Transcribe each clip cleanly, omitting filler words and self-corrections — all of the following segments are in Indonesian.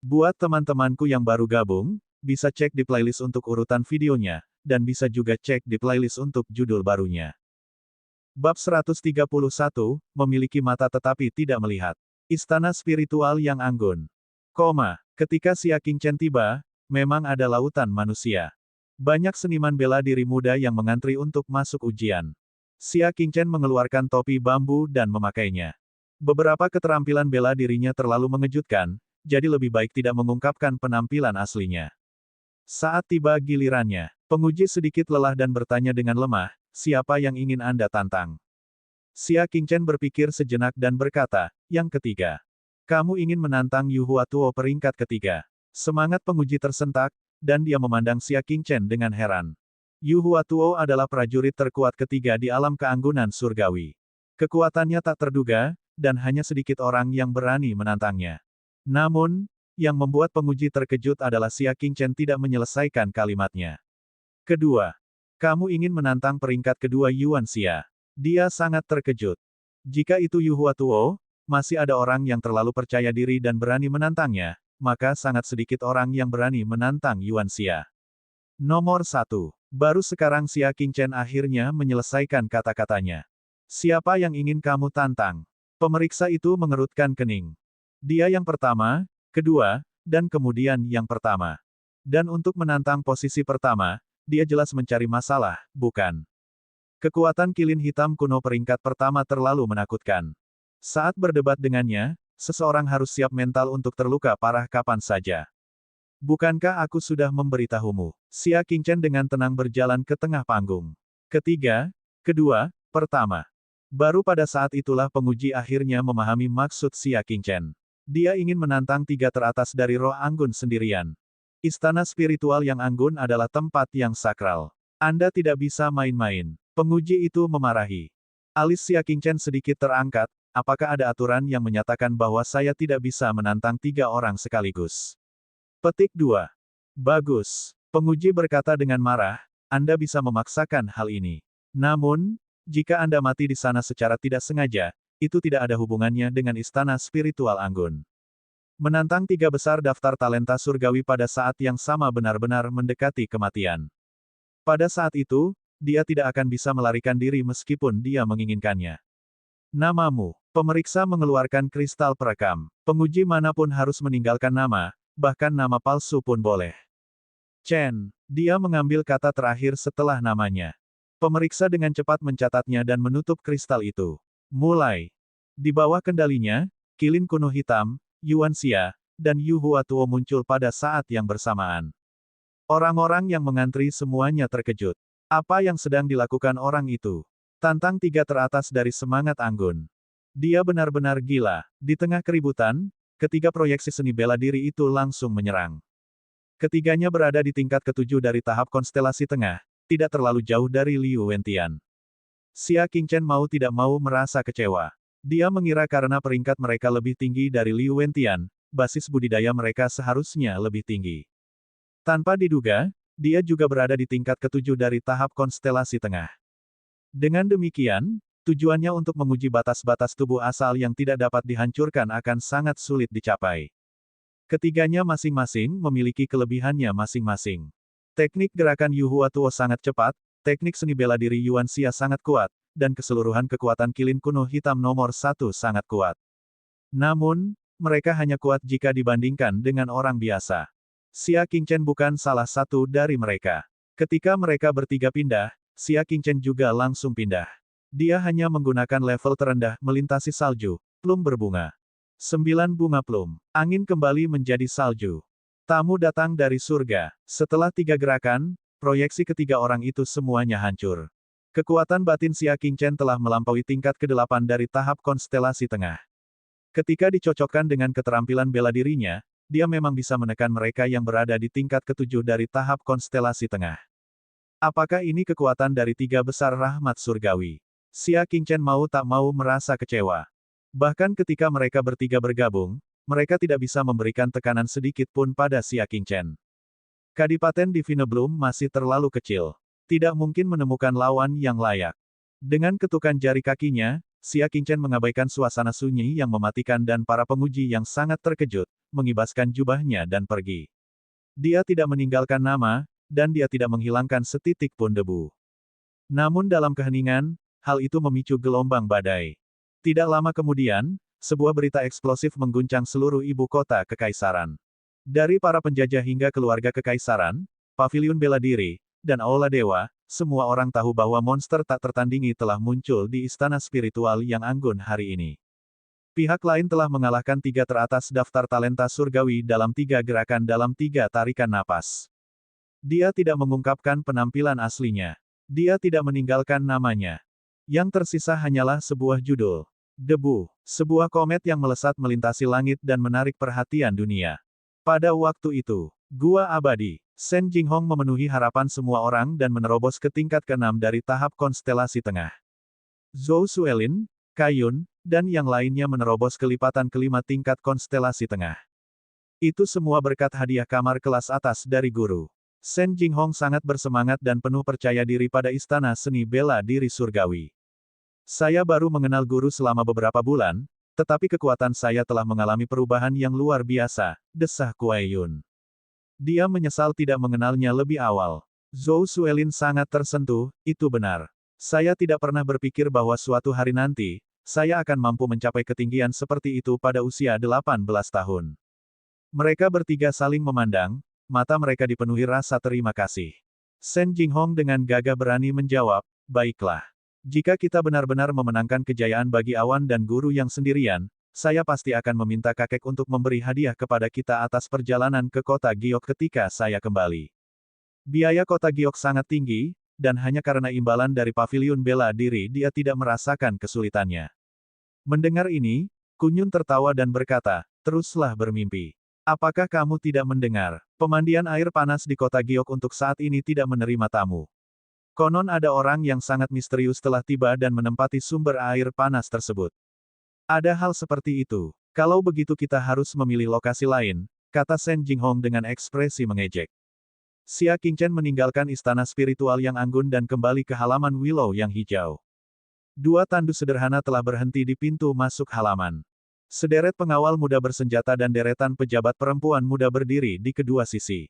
Buat teman-temanku yang baru gabung, bisa cek di playlist untuk urutan videonya, dan bisa juga cek di playlist untuk judul barunya. Bab 131, memiliki mata tetapi tidak melihat. Istana spiritual yang anggun. Ketika Xia Qingchen tiba, memang ada lautan manusia. Banyak seniman bela diri muda yang mengantri untuk masuk ujian. Xia Qingchen mengeluarkan topi bambu dan memakainya. Beberapa keterampilan bela dirinya terlalu mengejutkan, jadi lebih baik tidak mengungkapkan penampilan aslinya. Saat tiba gilirannya, penguji sedikit lelah dan bertanya dengan lemah, siapa yang ingin Anda tantang? Xia Qingchen berpikir sejenak dan berkata, yang ketiga. Kamu ingin menantang Yu Huatuo peringkat ketiga. Semangat penguji tersentak, dan dia memandang Xia Qingchen dengan heran. Yu Huatuo adalah prajurit terkuat ketiga di alam keanggunan surgawi. Kekuatannya tak terduga, dan hanya sedikit orang yang berani menantangnya. Namun, yang membuat penguji terkejut adalah Xia Qingchen tidak menyelesaikan kalimatnya. Kedua, kamu ingin menantang peringkat kedua Yuan Xia. Dia sangat terkejut. Jika itu Yu Huatuo, masih ada orang yang terlalu percaya diri dan berani menantangnya, maka sangat sedikit orang yang berani menantang Yuan Xia. Nomor 1. Baru sekarang Xia Qingchen akhirnya menyelesaikan kata-katanya. Siapa yang ingin kamu tantang? Pemeriksa itu mengerutkan kening. Dia yang pertama, kedua, dan kemudian yang pertama. Dan untuk menantang posisi pertama, dia jelas mencari masalah, bukan? Kekuatan kilin hitam kuno peringkat pertama terlalu menakutkan. Saat berdebat dengannya, seseorang harus siap mental untuk terluka parah kapan saja. Bukankah aku sudah memberitahumu? Xia Qingchen dengan tenang berjalan ke tengah panggung. Ketiga, kedua, pertama. Baru pada saat itulah penguji akhirnya memahami maksud Xia Qingchen. Dia ingin menantang tiga teratas dari roh anggun sendirian. Istana spiritual yang anggun adalah tempat yang sakral. Anda tidak bisa main-main. Penguji itu memarahi. Alis Xia Qingchen sedikit terangkat. Apakah ada aturan yang menyatakan bahwa saya tidak bisa menantang tiga orang sekaligus? Petik 2. Bagus. Penguji berkata dengan marah, Anda bisa memaksakan hal ini. Namun, jika Anda mati di sana secara tidak sengaja, itu tidak ada hubungannya dengan istana spiritual anggun. Menantang tiga besar daftar talenta surgawi pada saat yang sama benar-benar mendekati kematian. Pada saat itu, dia tidak akan bisa melarikan diri meskipun dia menginginkannya. Namamu. Pemeriksa mengeluarkan kristal perekam. Penguji manapun harus meninggalkan nama, bahkan nama palsu pun boleh. Chen. Dia mengambil kata terakhir setelah namanya. Pemeriksa dengan cepat mencatatnya dan menutup kristal itu. Mulai. Di bawah kendalinya, kilin kuno hitam, Yuan Xia, dan Yu Huatuo muncul pada saat yang bersamaan. Orang-orang yang mengantri semuanya terkejut. Apa yang sedang dilakukan orang itu? Tantang tiga teratas dari semangat anggun. Dia benar-benar gila. Di tengah keributan, ketiga proyeksi seni bela diri itu langsung menyerang. Ketiganya berada di tingkat ketujuh dari tahap konstelasi tengah, tidak terlalu jauh dari Liu Wentian. Xia Qingchen mau tidak mau merasa kecewa. Dia mengira karena peringkat mereka lebih tinggi dari Liu Wentian, basis budidaya mereka seharusnya lebih tinggi. Tanpa diduga, dia juga berada di tingkat ketujuh dari tahap konstelasi tengah. Dengan demikian, tujuannya untuk menguji batas-batas tubuh asal yang tidak dapat dihancurkan akan sangat sulit dicapai. Ketiganya masing-masing memiliki kelebihannya masing-masing. Teknik gerakan Yu Huatuo sangat cepat, teknik seni bela diri Yuan Xia sangat kuat, dan keseluruhan kekuatan kilin kuno hitam nomor 1 sangat kuat. Namun, mereka hanya kuat jika dibandingkan dengan orang biasa. Xia Qingchen bukan salah satu dari mereka. Ketika mereka bertiga pindah, Xia Qingchen juga langsung pindah. Dia hanya menggunakan level terendah melintasi salju, plum berbunga. 9 bunga plum. Angin kembali menjadi salju. Tamu datang dari surga. Setelah 3 gerakan, proyeksi ketiga orang itu semuanya hancur. Kekuatan batin Xia Qingchen telah melampaui tingkat ke-8 dari tahap konstelasi tengah. Ketika dicocokkan dengan keterampilan bela dirinya, dia memang bisa menekan mereka yang berada di tingkat ke-7 dari tahap konstelasi tengah. Apakah ini kekuatan dari tiga besar rahmat surgawi? Xia Qingchen mau tak mau merasa kecewa. Bahkan ketika mereka bertiga bergabung, mereka tidak bisa memberikan tekanan sedikit pun pada Xia Qingchen. Kadipaten Divine Bloom masih terlalu kecil. Tidak mungkin menemukan lawan yang layak. Dengan ketukan jari kakinya, Xia Qingchen mengabaikan suasana sunyi yang mematikan dan para penguji yang sangat terkejut, mengibaskan jubahnya dan pergi. Dia tidak meninggalkan nama, dan dia tidak menghilangkan setitik pun debu. Namun dalam keheningan, hal itu memicu gelombang badai. Tidak lama kemudian, sebuah berita eksplosif mengguncang seluruh ibu kota kekaisaran. Dari para penjajah hingga keluarga kekaisaran, paviliun bela diri, dan aula dewa, semua orang tahu bahwa monster tak tertandingi telah muncul di istana spiritual yang anggun hari ini. Pihak lain telah mengalahkan 3 teratas daftar talenta surgawi dalam 3 gerakan dalam 3 tarikan napas. Dia tidak mengungkapkan penampilan aslinya. Dia tidak meninggalkan namanya. Yang tersisa hanyalah sebuah judul. Debu, sebuah komet yang melesat melintasi langit dan menarik perhatian dunia. Pada waktu itu, Gua Abadi, Shen Jinghong memenuhi harapan semua orang dan menerobos ke tingkat ke-6 dari tahap konstelasi tengah. Zhou Suelin, Kaiyun, dan yang lainnya menerobos kelipatan kelima tingkat konstelasi tengah. Itu semua berkat hadiah kamar kelas atas dari guru. Shen Jinghong sangat bersemangat dan penuh percaya diri pada istana seni bela diri surgawi. Saya baru mengenal guru selama beberapa bulan, tetapi kekuatan saya telah mengalami perubahan yang luar biasa, desah Kuai Yun. Dia menyesal tidak mengenalnya lebih awal. Zhou Suelin sangat tersentuh, itu benar. Saya tidak pernah berpikir bahwa suatu hari nanti, saya akan mampu mencapai ketinggian seperti itu pada usia 18 tahun. Mereka bertiga saling memandang, mata mereka dipenuhi rasa terima kasih. Shen Jinghong dengan gagah berani menjawab, baiklah. Jika kita benar-benar memenangkan kejayaan bagi Awan dan guru yang sendirian, saya pasti akan meminta kakek untuk memberi hadiah kepada kita atas perjalanan ke kota Giok ketika saya kembali. Biaya kota Giok sangat tinggi, dan hanya karena imbalan dari paviliun bela diri dia tidak merasakan kesulitannya. Mendengar ini, Kunyun tertawa dan berkata, teruslah bermimpi. Apakah kamu tidak mendengar? Pemandian air panas di kota Giok untuk saat ini tidak menerima tamu. Konon ada orang yang sangat misterius telah tiba dan menempati sumber air panas tersebut. Ada hal seperti itu. Kalau begitu kita harus memilih lokasi lain, kata Shen Jinghong dengan ekspresi mengejek. Xia Qingchen meninggalkan istana spiritual yang anggun dan kembali ke halaman Willow yang hijau. 2 tandu sederhana telah berhenti di pintu masuk halaman. Sederet pengawal muda bersenjata dan deretan pejabat perempuan muda berdiri di kedua sisi.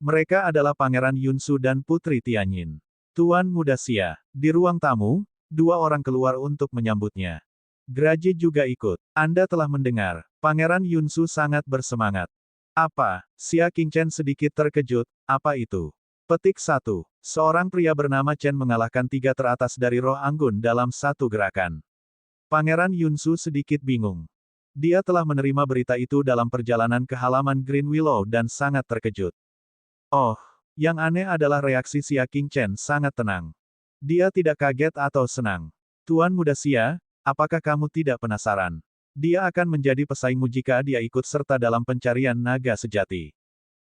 Mereka adalah Pangeran Yunsu dan Putri Tianyin. Tuan Muda Xia, di ruang tamu, 2 orang keluar untuk menyambutnya. Graji juga ikut. Anda telah mendengar. Pangeran Yunsu sangat bersemangat. Apa? Xia Qingchen sedikit terkejut, apa itu? Petik 1. Seorang pria bernama Chen mengalahkan 3 teratas dari roh anggun dalam 1 gerakan. Pangeran Yunsu sedikit bingung. Dia telah menerima berita itu dalam perjalanan ke halaman Green Willow dan sangat terkejut. Oh, yang aneh adalah reaksi Xia Qingchen sangat tenang. Dia tidak kaget atau senang. Tuan Muda Xia, apakah kamu tidak penasaran? Dia akan menjadi pesaingmu jika dia ikut serta dalam pencarian naga sejati.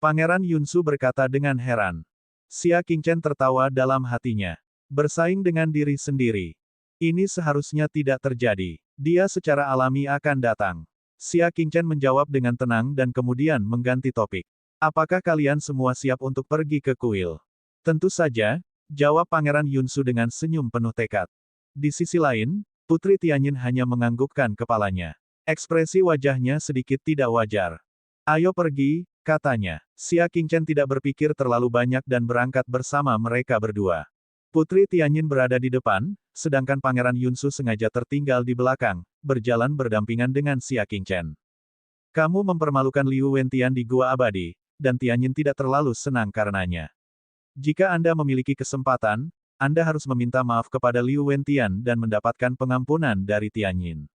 Pangeran Yunsu berkata dengan heran. Xia Qingchen tertawa dalam hatinya. Bersaing dengan diri sendiri. Ini seharusnya tidak terjadi. Dia secara alami akan datang. Xia Qingchen menjawab dengan tenang dan kemudian mengganti topik. Apakah kalian semua siap untuk pergi ke kuil? Tentu saja, jawab Pangeran Yunsu dengan senyum penuh tekad. Di sisi lain, Putri Tianyin hanya menganggukkan kepalanya. Ekspresi wajahnya sedikit tidak wajar. Ayo pergi, katanya. Xia Qingchen tidak berpikir terlalu banyak dan berangkat bersama mereka berdua. Putri Tianyin berada di depan, sedangkan Pangeran Yunsu sengaja tertinggal di belakang, berjalan berdampingan dengan Xia Qingchen. Kamu mempermalukan Liu Wentian di Gua Abadi, dan Tianyin tidak terlalu senang karenanya. Jika Anda memiliki kesempatan, Anda harus meminta maaf kepada Liu Wentian dan mendapatkan pengampunan dari Tianyin.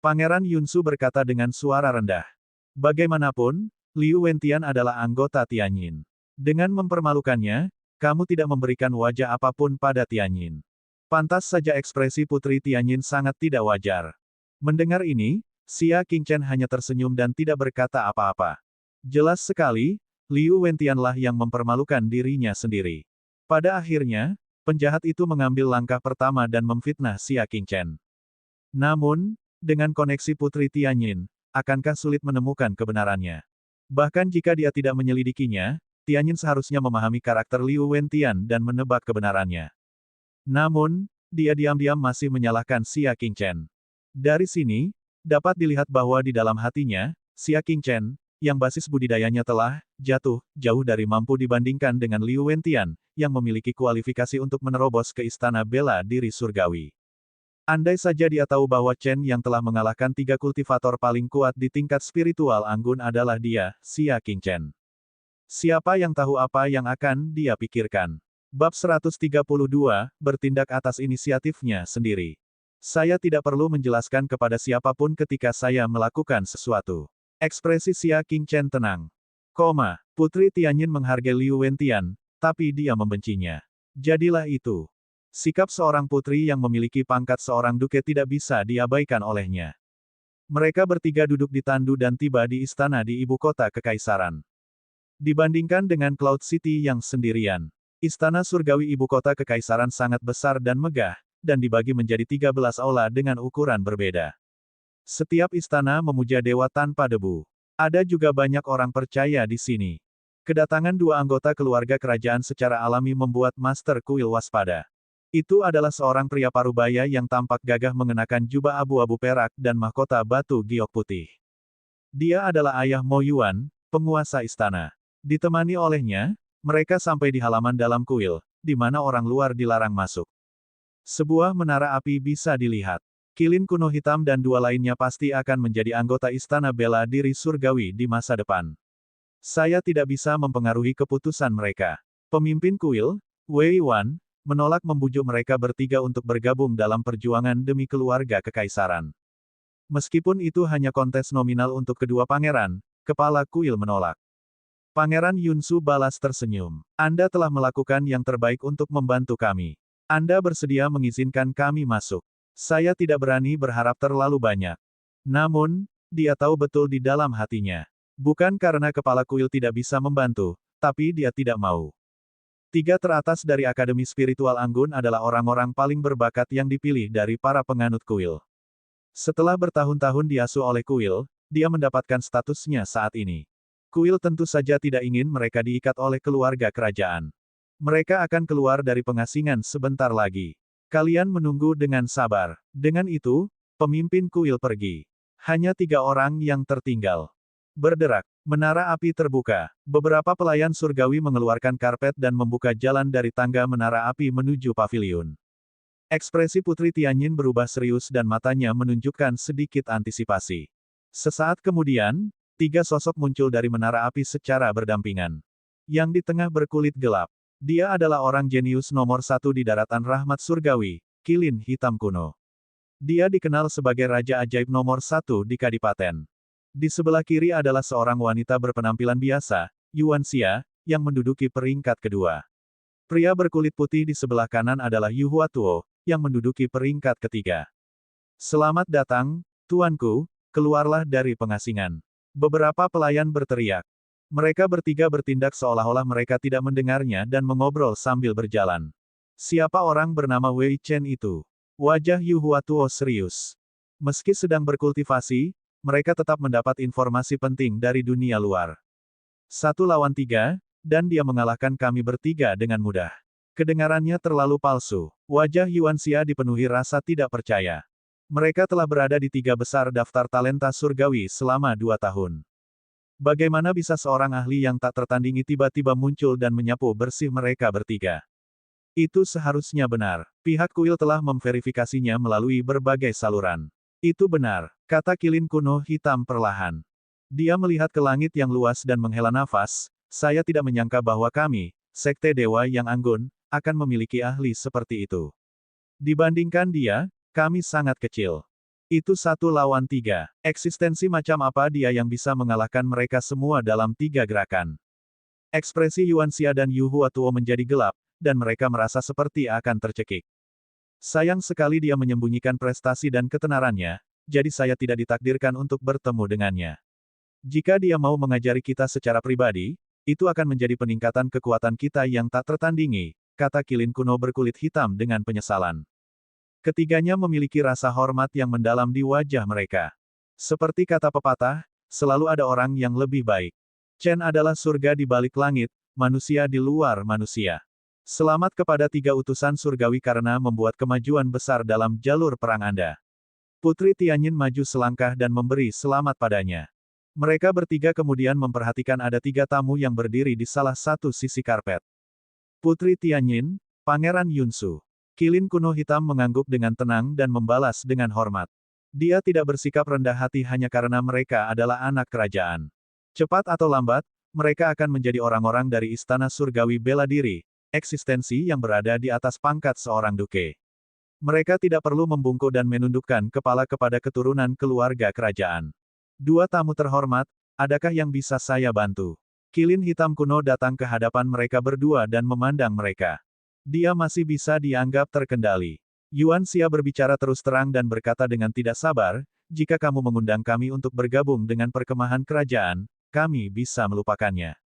Pangeran Yunsu berkata dengan suara rendah. Bagaimanapun, Liu Wentian adalah anggota Tianyin. Dengan mempermalukannya, kamu tidak memberikan wajah apapun pada Tianyin. Pantas saja ekspresi Putri Tianyin sangat tidak wajar. Mendengar ini, Xia Qingchen hanya tersenyum dan tidak berkata apa-apa. Jelas sekali, Liu Wentianlah yang mempermalukan dirinya sendiri. Pada akhirnya, penjahat itu mengambil langkah pertama dan memfitnah Xia Qingchen. Namun, dengan koneksi Putri Tianyin, akankah sulit menemukan kebenarannya? Bahkan jika dia tidak menyelidikinya, Tianyin seharusnya memahami karakter Liu Wentian dan menebak kebenarannya. Namun, dia diam-diam masih menyalahkan Xia Qingchen. Dari sini, dapat dilihat bahwa di dalam hatinya, Xia Qingchen, yang basis budidayanya telah jatuh jauh dari mampu dibandingkan dengan Liu Wentian, yang memiliki kualifikasi untuk menerobos ke istana bela diri surgawi. Andai saja dia tahu bahwa Chen yang telah mengalahkan 3 kultivator paling kuat di tingkat spiritual anggun adalah dia, Xia Qingchen. Siapa yang tahu apa yang akan dia pikirkan? Bab 132, bertindak atas inisiatifnya sendiri. Saya tidak perlu menjelaskan kepada siapapun ketika saya melakukan sesuatu. Ekspresi Xia Qingchen tenang. Putri Tianyin menghargai Liu Wentian, tapi dia membencinya. Jadilah itu. Sikap seorang putri yang memiliki pangkat seorang duke tidak bisa diabaikan olehnya. Mereka bertiga duduk di tandu dan tiba di istana di ibu kota kekaisaran. Dibandingkan dengan Cloud City yang sendirian, istana surgawi ibu kota kekaisaran sangat besar dan megah, dan dibagi menjadi 13 aula dengan ukuran berbeda. Setiap istana memuja dewa tanpa debu. Ada juga banyak orang percaya di sini. Kedatangan 2 anggota keluarga kerajaan secara alami membuat Master Kuil waspada. Itu adalah seorang pria parubaya yang tampak gagah mengenakan jubah abu-abu perak dan mahkota batu giok putih. Dia adalah ayah Mo Yuan, penguasa istana. Ditemani olehnya, mereka sampai di halaman dalam kuil, di mana orang luar dilarang masuk. Sebuah menara api bisa dilihat. Kilin kuno hitam dan 2 lainnya pasti akan menjadi anggota istana bela diri surgawi di masa depan. Saya tidak bisa mempengaruhi keputusan mereka. Pemimpin kuil, Wei Wan, menolak membujuk mereka bertiga untuk bergabung dalam perjuangan demi keluarga kekaisaran. Meskipun itu hanya kontes nominal untuk kedua pangeran, kepala kuil menolak. Pangeran Yunsu balas tersenyum. Anda telah melakukan yang terbaik untuk membantu kami. Anda bersedia mengizinkan kami masuk. Saya tidak berani berharap terlalu banyak. Namun, dia tahu betul di dalam hatinya. Bukan karena kepala kuil tidak bisa membantu, tapi dia tidak mau. 3 teratas dari Akademi Spiritual Anggun adalah orang-orang paling berbakat yang dipilih dari para penganut kuil. Setelah bertahun-tahun diasuh oleh kuil, dia mendapatkan statusnya saat ini. Kuil tentu saja tidak ingin mereka diikat oleh keluarga kerajaan. Mereka akan keluar dari pengasingan sebentar lagi. Kalian menunggu dengan sabar. Dengan itu, pemimpin kuil pergi. Hanya 3 orang yang tertinggal. Berderak. Menara api terbuka. Beberapa pelayan surgawi mengeluarkan karpet dan membuka jalan dari tangga menara api menuju paviliun. Ekspresi Putri Tianyin berubah serius dan matanya menunjukkan sedikit antisipasi. Sesaat kemudian, 3 sosok muncul dari menara api secara berdampingan. Yang di tengah berkulit gelap. Dia adalah orang jenius nomor 1 di daratan rahmat surgawi, Kilin Hitam Kuno. Dia dikenal sebagai Raja Ajaib nomor 1 di Kadipaten. Di sebelah kiri adalah seorang wanita berpenampilan biasa, Yuan Xia, yang menduduki peringkat kedua. Pria berkulit putih di sebelah kanan adalah Yu Huatuo, yang menduduki peringkat ketiga. Selamat datang, tuanku, keluarlah dari pengasingan. Beberapa pelayan berteriak. Mereka bertiga bertindak seolah-olah mereka tidak mendengarnya dan mengobrol sambil berjalan. Siapa orang bernama Wei Chen itu? Wajah Yu Huatuo serius. Meski sedang berkultivasi, mereka tetap mendapat informasi penting dari dunia luar. 1 lawan 3, dan dia mengalahkan kami bertiga dengan mudah. Kedengarannya terlalu palsu. Wajah Yuan Xia dipenuhi rasa tidak percaya. Mereka telah berada di 3 besar daftar talenta surgawi selama 2 tahun. Bagaimana bisa seorang ahli yang tak tertandingi tiba-tiba muncul dan menyapu bersih mereka bertiga? Itu seharusnya benar. Pihak kuil telah memverifikasinya melalui berbagai saluran. Itu benar, kata Kilin kuno hitam perlahan. Dia melihat ke langit yang luas dan menghela nafas. Saya tidak menyangka bahwa kami, Sekte Dewa yang Anggun, akan memiliki ahli seperti itu. Dibandingkan dia, kami sangat kecil. Itu 1 lawan 3. Eksistensi macam apa dia yang bisa mengalahkan mereka semua dalam 3 gerakan? Ekspresi Yuan Xia dan Yu Huatuo menjadi gelap, dan mereka merasa seperti akan tercekik. Sayang sekali dia menyembunyikan prestasi dan ketenarannya, jadi saya tidak ditakdirkan untuk bertemu dengannya. Jika dia mau mengajari kita secara pribadi, itu akan menjadi peningkatan kekuatan kita yang tak tertandingi, kata Kilin kuno berkulit hitam dengan penyesalan. Ketiganya memiliki rasa hormat yang mendalam di wajah mereka. Seperti kata pepatah, selalu ada orang yang lebih baik. Chen adalah surga di balik langit, manusia di luar manusia. Selamat kepada 3 utusan surgawi karena membuat kemajuan besar dalam jalur perang Anda. Putri Tianyin maju selangkah dan memberi selamat padanya. Mereka bertiga kemudian memperhatikan ada 3 tamu yang berdiri di salah satu sisi karpet. Putri Tianyin, Pangeran Yunsu. Kilin kuno hitam mengangguk dengan tenang dan membalas dengan hormat. Dia tidak bersikap rendah hati hanya karena mereka adalah anak kerajaan. Cepat atau lambat, mereka akan menjadi orang-orang dari Istana Surgawi Bela Diri, eksistensi yang berada di atas pangkat seorang duke. Mereka tidak perlu membungkuk dan menundukkan kepala kepada keturunan keluarga kerajaan. 2 tamu terhormat, adakah yang bisa saya bantu? Kilin hitam kuno datang ke hadapan mereka berdua dan memandang mereka. Dia masih bisa dianggap terkendali. Yuan Xia berbicara terus terang dan berkata dengan tidak sabar, jika kamu mengundang kami untuk bergabung dengan perkemahan kerajaan, kami bisa melupakannya.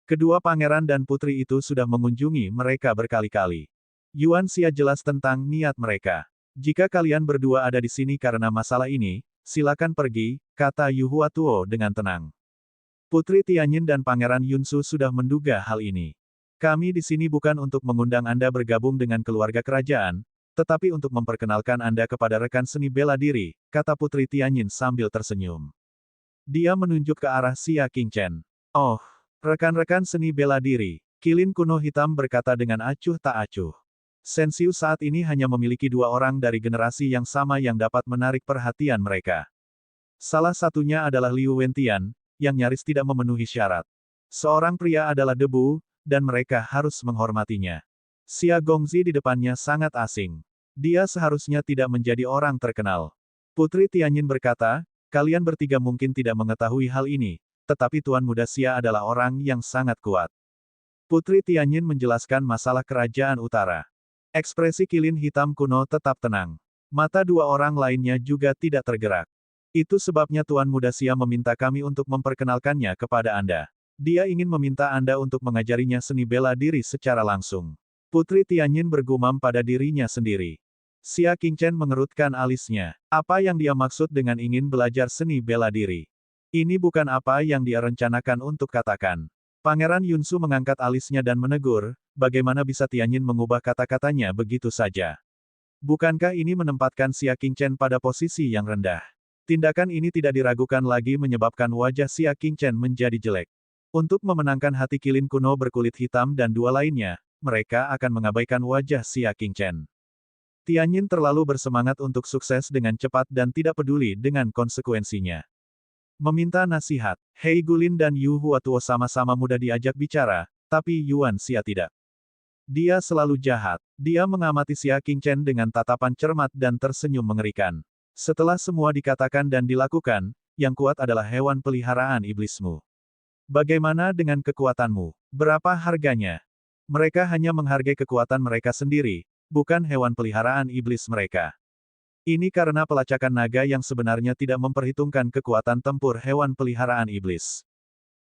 Kedua pangeran dan putri itu sudah mengunjungi mereka berkali-kali. Yuan Xia jelas tentang niat mereka. Jika kalian berdua ada di sini karena masalah ini, silakan pergi, kata Yu Huatuo dengan tenang. Putri Tianyin dan Pangeran Yunsu sudah menduga hal ini. Kami di sini bukan untuk mengundang Anda bergabung dengan keluarga kerajaan, tetapi untuk memperkenalkan Anda kepada rekan seni bela diri, kata Putri Tianyin sambil tersenyum. Dia menunjuk ke arah Xia Qingchen. Oh, rekan-rekan seni bela diri, Kilin kuno hitam berkata dengan acuh tak acuh. Sensiu saat ini hanya memiliki 2 orang dari generasi yang sama yang dapat menarik perhatian mereka. Salah satunya adalah Liu Wentian, yang nyaris tidak memenuhi syarat. Seorang pria adalah debu, dan mereka harus menghormatinya. Xia Gongzi di depannya sangat asing. Dia seharusnya tidak menjadi orang terkenal. Putri Tianyin berkata, kalian bertiga mungkin tidak mengetahui hal ini, tetapi Tuan Muda Xia adalah orang yang sangat kuat. Putri Tianyin menjelaskan masalah kerajaan utara. Ekspresi Kilin hitam kuno tetap tenang. Mata 2 orang lainnya juga tidak tergerak. Itu sebabnya Tuan Muda Xia meminta kami untuk memperkenalkannya kepada Anda. Dia ingin meminta Anda untuk mengajarinya seni bela diri secara langsung. Putri Tianyin bergumam pada dirinya sendiri. Xia Qingchen mengerutkan alisnya. Apa yang dia maksud dengan ingin belajar seni bela diri? Ini bukan apa yang dia rencanakan untuk katakan. Pangeran Yunsu mengangkat alisnya dan menegur, bagaimana bisa Tianyin mengubah kata-katanya begitu saja? Bukankah ini menempatkan Xia Qingchen pada posisi yang rendah? Tindakan ini tidak diragukan lagi menyebabkan wajah Xia Qingchen menjadi jelek. Untuk memenangkan hati Kilin kuno berkulit hitam dan 2 lainnya, mereka akan mengabaikan wajah Xia Qingchen. Tianyin terlalu bersemangat untuk sukses dengan cepat dan tidak peduli dengan konsekuensinya. Meminta nasihat, Hei Gulin dan Yu Huatuo sama-sama mudah diajak bicara, tapi Yuan Xia tidak. Dia selalu jahat. Dia mengamati Xia Qingchen dengan tatapan cermat dan tersenyum mengerikan. Setelah semua dikatakan dan dilakukan, yang kuat adalah hewan peliharaan iblismu. Bagaimana dengan kekuatanmu? Berapa harganya? Mereka hanya menghargai kekuatan mereka sendiri, bukan hewan peliharaan iblis mereka. Ini karena pelacakan naga yang sebenarnya tidak memperhitungkan kekuatan tempur hewan peliharaan iblis.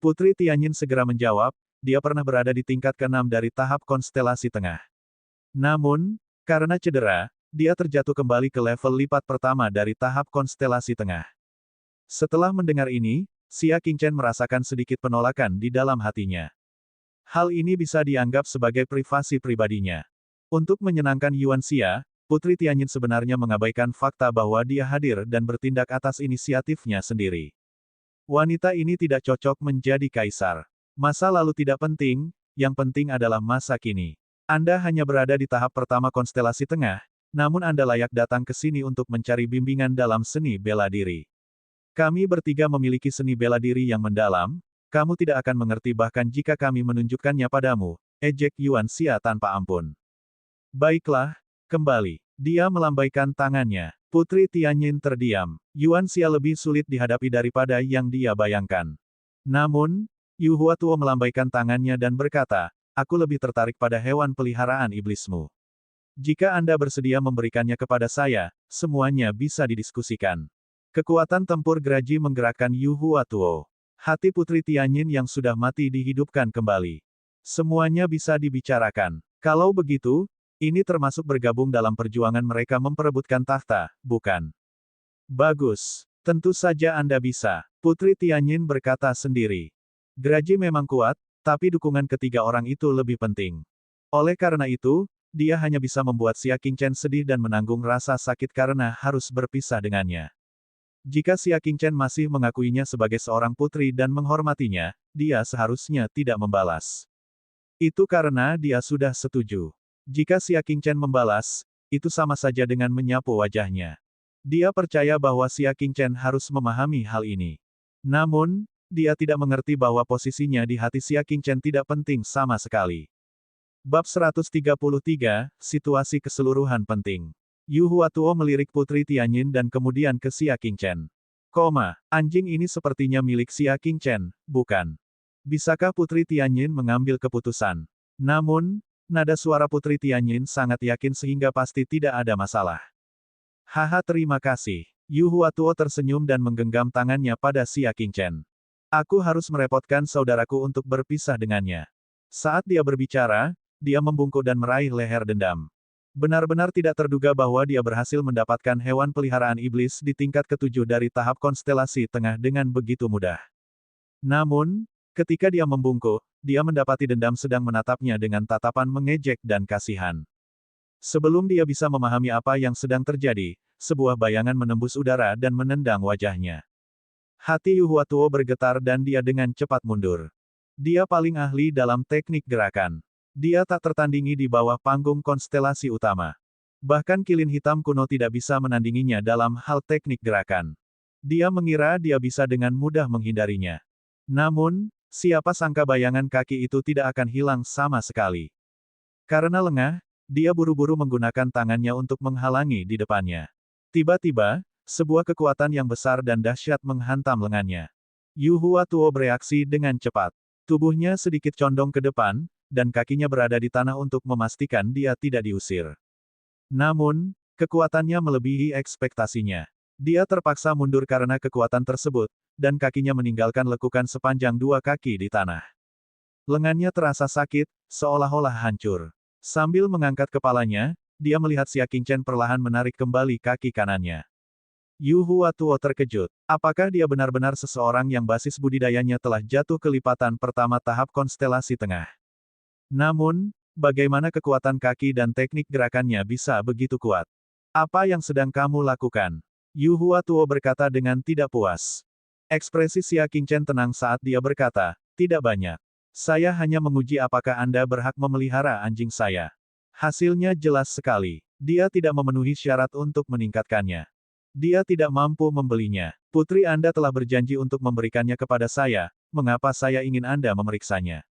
Putri Tianyin segera menjawab, dia pernah berada di tingkat ke-6 dari tahap konstelasi tengah. Namun, karena cedera, dia terjatuh kembali ke level lipat pertama dari tahap konstelasi tengah. Setelah mendengar ini, Xia Qingchen merasakan sedikit penolakan di dalam hatinya. Hal ini bisa dianggap sebagai privasi pribadinya. Untuk menyenangkan Yuan Xia, Putri Tianyin sebenarnya mengabaikan fakta bahwa dia hadir dan bertindak atas inisiatifnya sendiri. Wanita ini tidak cocok menjadi kaisar. Masa lalu tidak penting, yang penting adalah masa kini. Anda hanya berada di tahap pertama konstelasi tengah, namun Anda layak datang ke sini untuk mencari bimbingan dalam seni bela diri. Kami bertiga memiliki seni bela diri yang mendalam, kamu tidak akan mengerti bahkan jika kami menunjukkannya padamu, ejek Yuan Xia tanpa ampun. Baiklah, kembali. Dia melambaikan tangannya. Putri Tianyin terdiam. Yuan Xia lebih sulit dihadapi daripada yang dia bayangkan. Namun, Yu Huatuo melambaikan tangannya dan berkata, aku lebih tertarik pada hewan peliharaan iblismu. Jika Anda bersedia memberikannya kepada saya, semuanya bisa didiskusikan. Kekuatan tempur Graji menggerakkan Yu Huatuo. Hati Putri Tianyin yang sudah mati dihidupkan kembali. Semuanya bisa dibicarakan. Kalau begitu, ini termasuk bergabung dalam perjuangan mereka memperebutkan takhta, bukan? Bagus. Tentu saja Anda bisa. Putri Tianyin berkata sendiri. Graji memang kuat, tapi dukungan ketiga orang itu lebih penting. Oleh karena itu, dia hanya bisa membuat Xia Qingchen sedih dan menanggung rasa sakit karena harus berpisah dengannya. Jika Xia Qingchen masih mengakuinya sebagai seorang putri dan menghormatinya, dia seharusnya tidak membalas. Itu karena dia sudah setuju. Jika Xia Qingchen membalas, itu sama saja dengan menyapu wajahnya. Dia percaya bahwa Xia Qingchen harus memahami hal ini. Namun, dia tidak mengerti bahwa posisinya di hati Xia Qingchen tidak penting sama sekali. Bab 133, Situasi Keseluruhan Penting. Yu Huatuo melirik Putri Tianyin dan kemudian ke Xia Qingchen. Anjing ini sepertinya milik Xia Qingchen, bukan? Bisakah Putri Tianyin mengambil keputusan? Namun, nada suara Putri Tianyin sangat yakin sehingga pasti tidak ada masalah. Haha, terima kasih. Yu Huatuo tersenyum dan menggenggam tangannya pada Xia Qingchen. Aku harus merepotkan saudaraku untuk berpisah dengannya. Saat dia berbicara, dia membungkuk dan meraih leher dendam. Benar-benar tidak terduga bahwa dia berhasil mendapatkan hewan peliharaan iblis di tingkat ke-7 dari tahap konstelasi tengah dengan begitu mudah. Namun, ketika dia membungkuk, dia mendapati dendam sedang menatapnya dengan tatapan mengejek dan kasihan. Sebelum dia bisa memahami apa yang sedang terjadi, sebuah bayangan menembus udara dan menendang wajahnya. Hati Yu Huatuo bergetar dan dia dengan cepat mundur. Dia paling ahli dalam teknik gerakan. Dia tak tertandingi di bawah panggung konstelasi utama. Bahkan kilin hitam kuno tidak bisa menandinginya dalam hal teknik gerakan. Dia mengira dia bisa dengan mudah menghindarinya. Namun, siapa sangka bayangan kaki itu tidak akan hilang sama sekali. Karena lengah, dia buru-buru menggunakan tangannya untuk menghalangi di depannya. Tiba-tiba, sebuah kekuatan yang besar dan dahsyat menghantam lengannya. Yu Huatuo bereaksi dengan cepat. Tubuhnya sedikit condong ke depan, dan kakinya berada di tanah untuk memastikan dia tidak diusir. Namun, kekuatannya melebihi ekspektasinya. Dia terpaksa mundur karena kekuatan tersebut, dan kakinya meninggalkan lekukan sepanjang 2 kaki di tanah. Lengannya terasa sakit, seolah-olah hancur. Sambil mengangkat kepalanya, dia melihat Xia Qingchen perlahan menarik kembali kaki kanannya. Yu Huatuo terkejut. Apakah dia benar-benar seseorang yang basis budidayanya telah jatuh ke lipatan pertama tahap konstelasi tengah? Namun, bagaimana kekuatan kaki dan teknik gerakannya bisa begitu kuat? Apa yang sedang kamu lakukan? Yu Huatuo berkata dengan tidak puas. Ekspresi Xia Qingchen tenang saat dia berkata, tidak banyak. Saya hanya menguji apakah Anda berhak memelihara anjing saya. Hasilnya jelas sekali. Dia tidak memenuhi syarat untuk meningkatkannya. Dia tidak mampu membelinya. Putri Anda telah berjanji untuk memberikannya kepada saya, mengapa saya ingin Anda memeriksanya?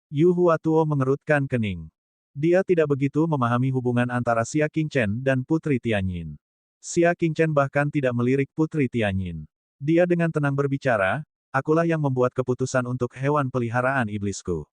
Yu Huatuo mengerutkan kening. Dia tidak begitu memahami hubungan antara Xia Qingchen dan Putri Tianyin. Xia Qingchen bahkan tidak melirik Putri Tianyin. Dia dengan tenang berbicara, akulah yang membuat keputusan untuk hewan peliharaan iblisku.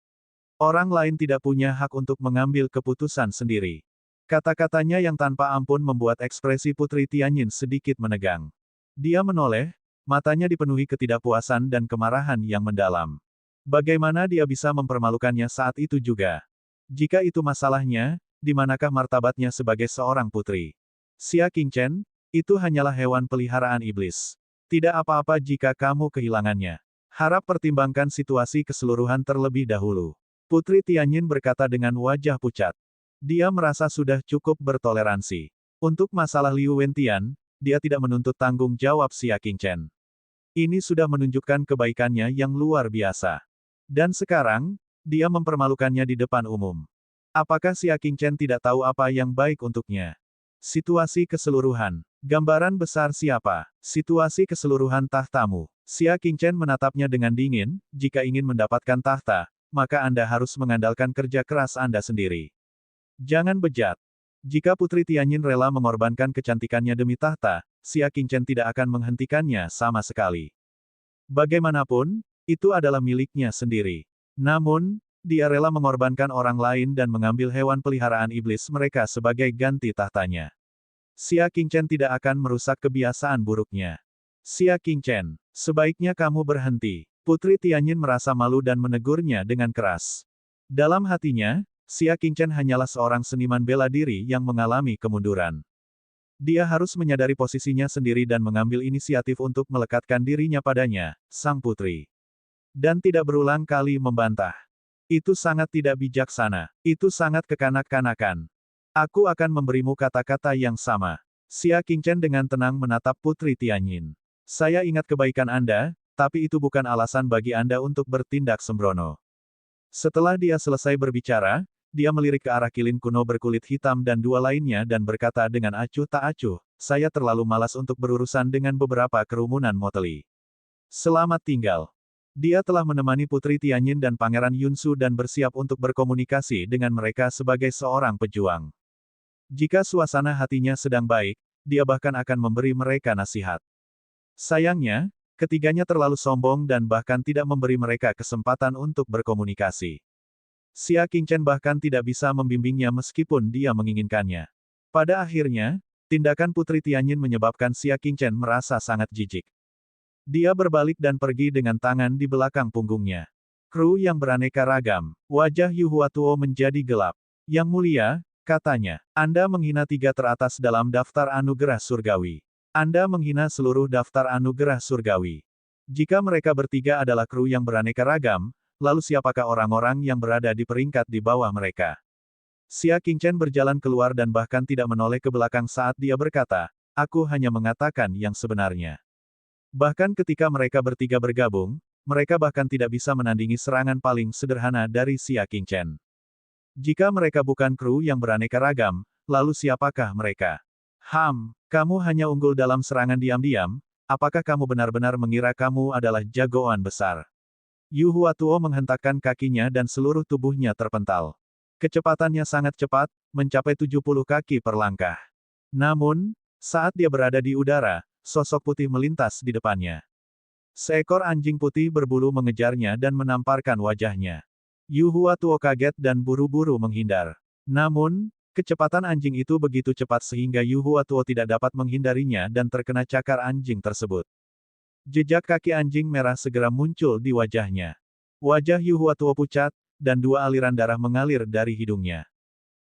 Orang lain tidak punya hak untuk mengambil keputusan sendiri. Kata-katanya yang tanpa ampun membuat ekspresi Putri Tianyin sedikit menegang. Dia menoleh, matanya dipenuhi ketidakpuasan dan kemarahan yang mendalam. Bagaimana dia bisa mempermalukannya saat itu juga? Jika itu masalahnya, di manakah martabatnya sebagai seorang putri? Xia Qingchen, itu hanyalah hewan peliharaan iblis. Tidak apa-apa jika kamu kehilangannya. Harap pertimbangkan situasi keseluruhan terlebih dahulu. Putri Tianyin berkata dengan wajah pucat. Dia merasa sudah cukup bertoleransi. Untuk masalah Liu Wentian, dia tidak menuntut tanggung jawab Xia Qingchen. Ini sudah menunjukkan kebaikannya yang luar biasa. Dan sekarang, dia mempermalukannya di depan umum. Apakah Xia Qingchen tidak tahu apa yang baik untuknya? Situasi keseluruhan. Gambaran besar siapa? Situasi keseluruhan tahtamu. Xia Qingchen menatapnya dengan dingin, jika ingin mendapatkan tahta, maka Anda harus mengandalkan kerja keras Anda sendiri. Jangan bejat. Jika Putri Tianyin rela mengorbankan kecantikannya demi tahta, Xia Qingchen tidak akan menghentikannya sama sekali. Bagaimanapun, itu adalah miliknya sendiri. Namun, dia rela mengorbankan orang lain dan mengambil hewan peliharaan iblis mereka sebagai ganti tahtanya. Xia Qingchen tidak akan merusak kebiasaan buruknya. Xia Qingchen, sebaiknya kamu berhenti. Putri Tianyin merasa malu dan menegurnya dengan keras. Dalam hatinya, Xia Qingchen hanyalah seorang seniman bela diri yang mengalami kemunduran. Dia harus menyadari posisinya sendiri dan mengambil inisiatif untuk melekatkan dirinya padanya, sang putri. Dan tidak berulang kali membantah. Itu sangat tidak bijaksana. Itu sangat kekanak-kanakan. Aku akan memberimu kata-kata yang sama. Xia Qingchen dengan tenang menatap Putri Tianyin. Saya ingat kebaikan Anda, tapi itu bukan alasan bagi Anda untuk bertindak sembrono. Setelah dia selesai berbicara, dia melirik ke arah kilin kuno berkulit hitam dan dua lainnya dan berkata dengan acuh tak acuh, saya terlalu malas untuk berurusan dengan beberapa kerumunan moteli. Selamat tinggal. Dia telah menemani Putri Tianyin dan Pangeran Yunsu dan bersiap untuk berkomunikasi dengan mereka sebagai seorang pejuang. Jika suasana hatinya sedang baik, dia bahkan akan memberi mereka nasihat. Sayangnya, ketiganya terlalu sombong dan bahkan tidak memberi mereka kesempatan untuk berkomunikasi. Xia Qingchen bahkan tidak bisa membimbingnya meskipun dia menginginkannya. Pada akhirnya, tindakan Putri Tianyin menyebabkan Xia Qingchen merasa sangat jijik. Dia berbalik dan pergi dengan tangan di belakang punggungnya. Kru yang beraneka ragam, wajah Yu Huatuo menjadi gelap. Yang mulia, katanya, Anda menghina tiga teratas dalam daftar anugerah surgawi. Anda menghina seluruh daftar anugerah surgawi. Jika mereka bertiga adalah kru yang beraneka ragam, lalu siapakah orang-orang yang berada di peringkat di bawah mereka? Xia Qingchen berjalan keluar dan bahkan tidak menoleh ke belakang saat dia berkata, aku hanya mengatakan yang sebenarnya. Bahkan ketika mereka bertiga bergabung, mereka bahkan tidak bisa menandingi serangan paling sederhana dari Xia Qingchen. Jika mereka bukan kru yang beraneka ragam, lalu siapakah mereka? Kamu hanya unggul dalam serangan diam-diam, apakah kamu benar-benar mengira kamu adalah jagoan besar? Yu Huatuo menghentakkan kakinya dan seluruh tubuhnya terpental. Kecepatannya sangat cepat, mencapai 70 kaki per langkah. Namun, saat dia berada di udara, sosok putih melintas di depannya. Seekor anjing putih berbulu mengejarnya dan menamparkan wajahnya. Yu Huatuo kaget dan buru-buru menghindar. Namun, kecepatan anjing itu begitu cepat sehingga Yu Huatuo tidak dapat menghindarinya dan terkena cakar anjing tersebut. Jejak kaki anjing merah segera muncul di wajahnya. Wajah Yu Huatuo pucat, dan dua aliran darah mengalir dari hidungnya.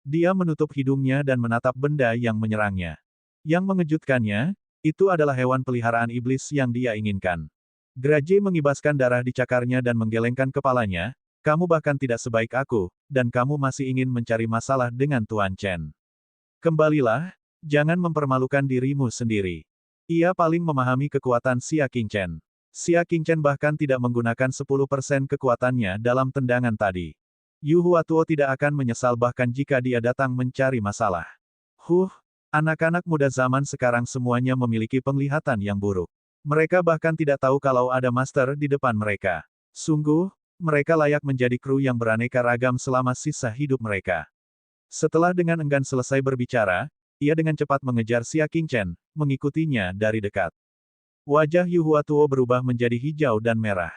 Dia menutup hidungnya dan menatap benda yang menyerangnya. Yang mengejutkannya, itu adalah hewan peliharaan iblis yang dia inginkan. Graji mengibaskan darah di cakarnya dan menggelengkan kepalanya, kamu bahkan tidak sebaik aku, dan kamu masih ingin mencari masalah dengan Tuan Chen. Kembalilah, jangan mempermalukan dirimu sendiri. Ia paling memahami kekuatan Xia Qingchen. Xia Qingchen bahkan tidak menggunakan 10% kekuatannya dalam tendangan tadi. Yu Huatuo tidak akan menyesal bahkan jika dia datang mencari masalah. Anak-anak muda zaman sekarang semuanya memiliki penglihatan yang buruk. Mereka bahkan tidak tahu kalau ada master di depan mereka. Sungguh, mereka layak menjadi kru yang beraneka ragam selama sisa hidup mereka. Setelah dengan enggan selesai berbicara, ia dengan cepat mengejar Xia Qingchen, mengikutinya dari dekat. Wajah Yu Huatuo berubah menjadi hijau dan merah.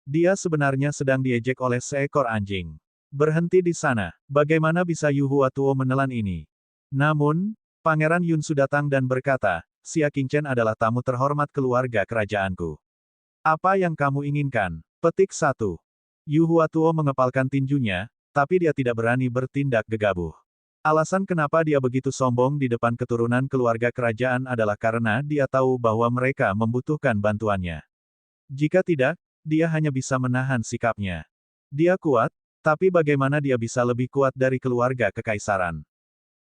Dia sebenarnya sedang diejek oleh seekor anjing. Berhenti di sana, bagaimana bisa Yu Huatuo menelan ini? Namun, Pangeran Yunsu datang dan berkata, Xia Qingchen adalah tamu terhormat keluarga kerajaanku. Apa yang kamu inginkan? Petik 1. Yu Huatuo mengepalkan tinjunya, tapi dia tidak berani bertindak gegabah. Alasan kenapa dia begitu sombong di depan keturunan keluarga kerajaan adalah karena dia tahu bahwa mereka membutuhkan bantuannya. Jika tidak, dia hanya bisa menahan sikapnya. Dia kuat, tapi bagaimana dia bisa lebih kuat dari keluarga kekaisaran?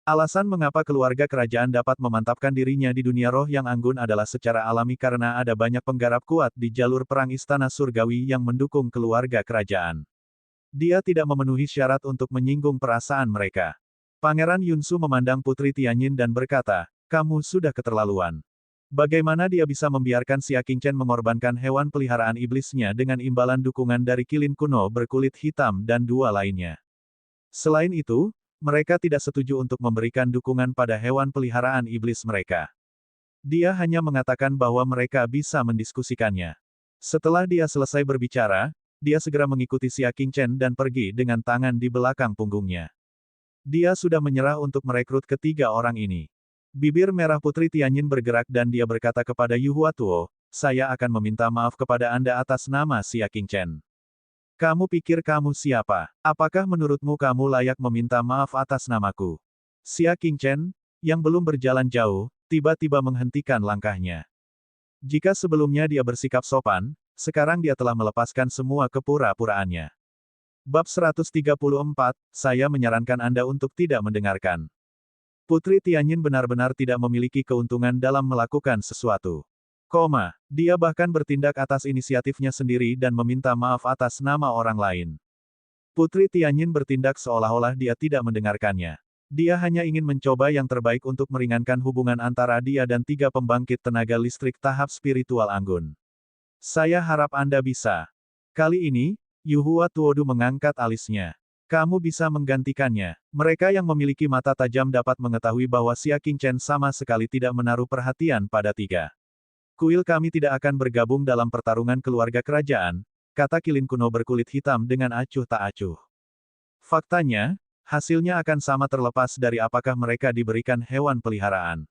Alasan mengapa keluarga kerajaan dapat memantapkan dirinya di dunia roh yang anggun adalah secara alami karena ada banyak penggarap kuat di jalur perang istana surgawi yang mendukung keluarga kerajaan. Dia tidak memenuhi syarat untuk menyinggung perasaan mereka. Pangeran Yunsu memandang Putri Tianyin dan berkata, kamu sudah keterlaluan. Bagaimana dia bisa membiarkan Xia Qingchen mengorbankan hewan peliharaan iblisnya dengan imbalan dukungan dari kilin kuno berkulit hitam dan dua lainnya. Selain itu, mereka tidak setuju untuk memberikan dukungan pada hewan peliharaan iblis mereka. Dia hanya mengatakan bahwa mereka bisa mendiskusikannya. Setelah dia selesai berbicara, dia segera mengikuti Xia Qingchen dan pergi dengan tangan di belakang punggungnya. Dia sudah menyerah untuk merekrut ketiga orang ini. Bibir merah Putri Tianyin bergerak dan dia berkata kepada Yu Huatuo, saya akan meminta maaf kepada Anda atas nama Xia Qingchen. Kamu pikir kamu siapa? Apakah menurutmu kamu layak meminta maaf atas namaku? Xia Qingchen, yang belum berjalan jauh, tiba-tiba menghentikan langkahnya. Jika sebelumnya dia bersikap sopan, sekarang dia telah melepaskan semua kepura-puraannya. Bab 134, saya menyarankan Anda untuk tidak mendengarkan. Putri Tianyin benar-benar tidak memiliki keuntungan dalam melakukan sesuatu. Dia bahkan bertindak atas inisiatifnya sendiri dan meminta maaf atas nama orang lain. Putri Tianyin bertindak seolah-olah dia tidak mendengarkannya. Dia hanya ingin mencoba yang terbaik untuk meringankan hubungan antara dia dan 3 pembangkit tenaga listrik tahap spiritual anggun. Saya harap Anda bisa. Kali ini, Yuhua Tuodu mengangkat alisnya. Kamu bisa menggantikannya. Mereka yang memiliki mata tajam dapat mengetahui bahwa Xia Qingchen sama sekali tidak menaruh perhatian pada 3. Kuil kami tidak akan bergabung dalam pertarungan keluarga kerajaan, kata kilin kuno berkulit hitam dengan acuh tak acuh. Faktanya, hasilnya akan sama terlepas dari apakah mereka diberikan hewan peliharaan.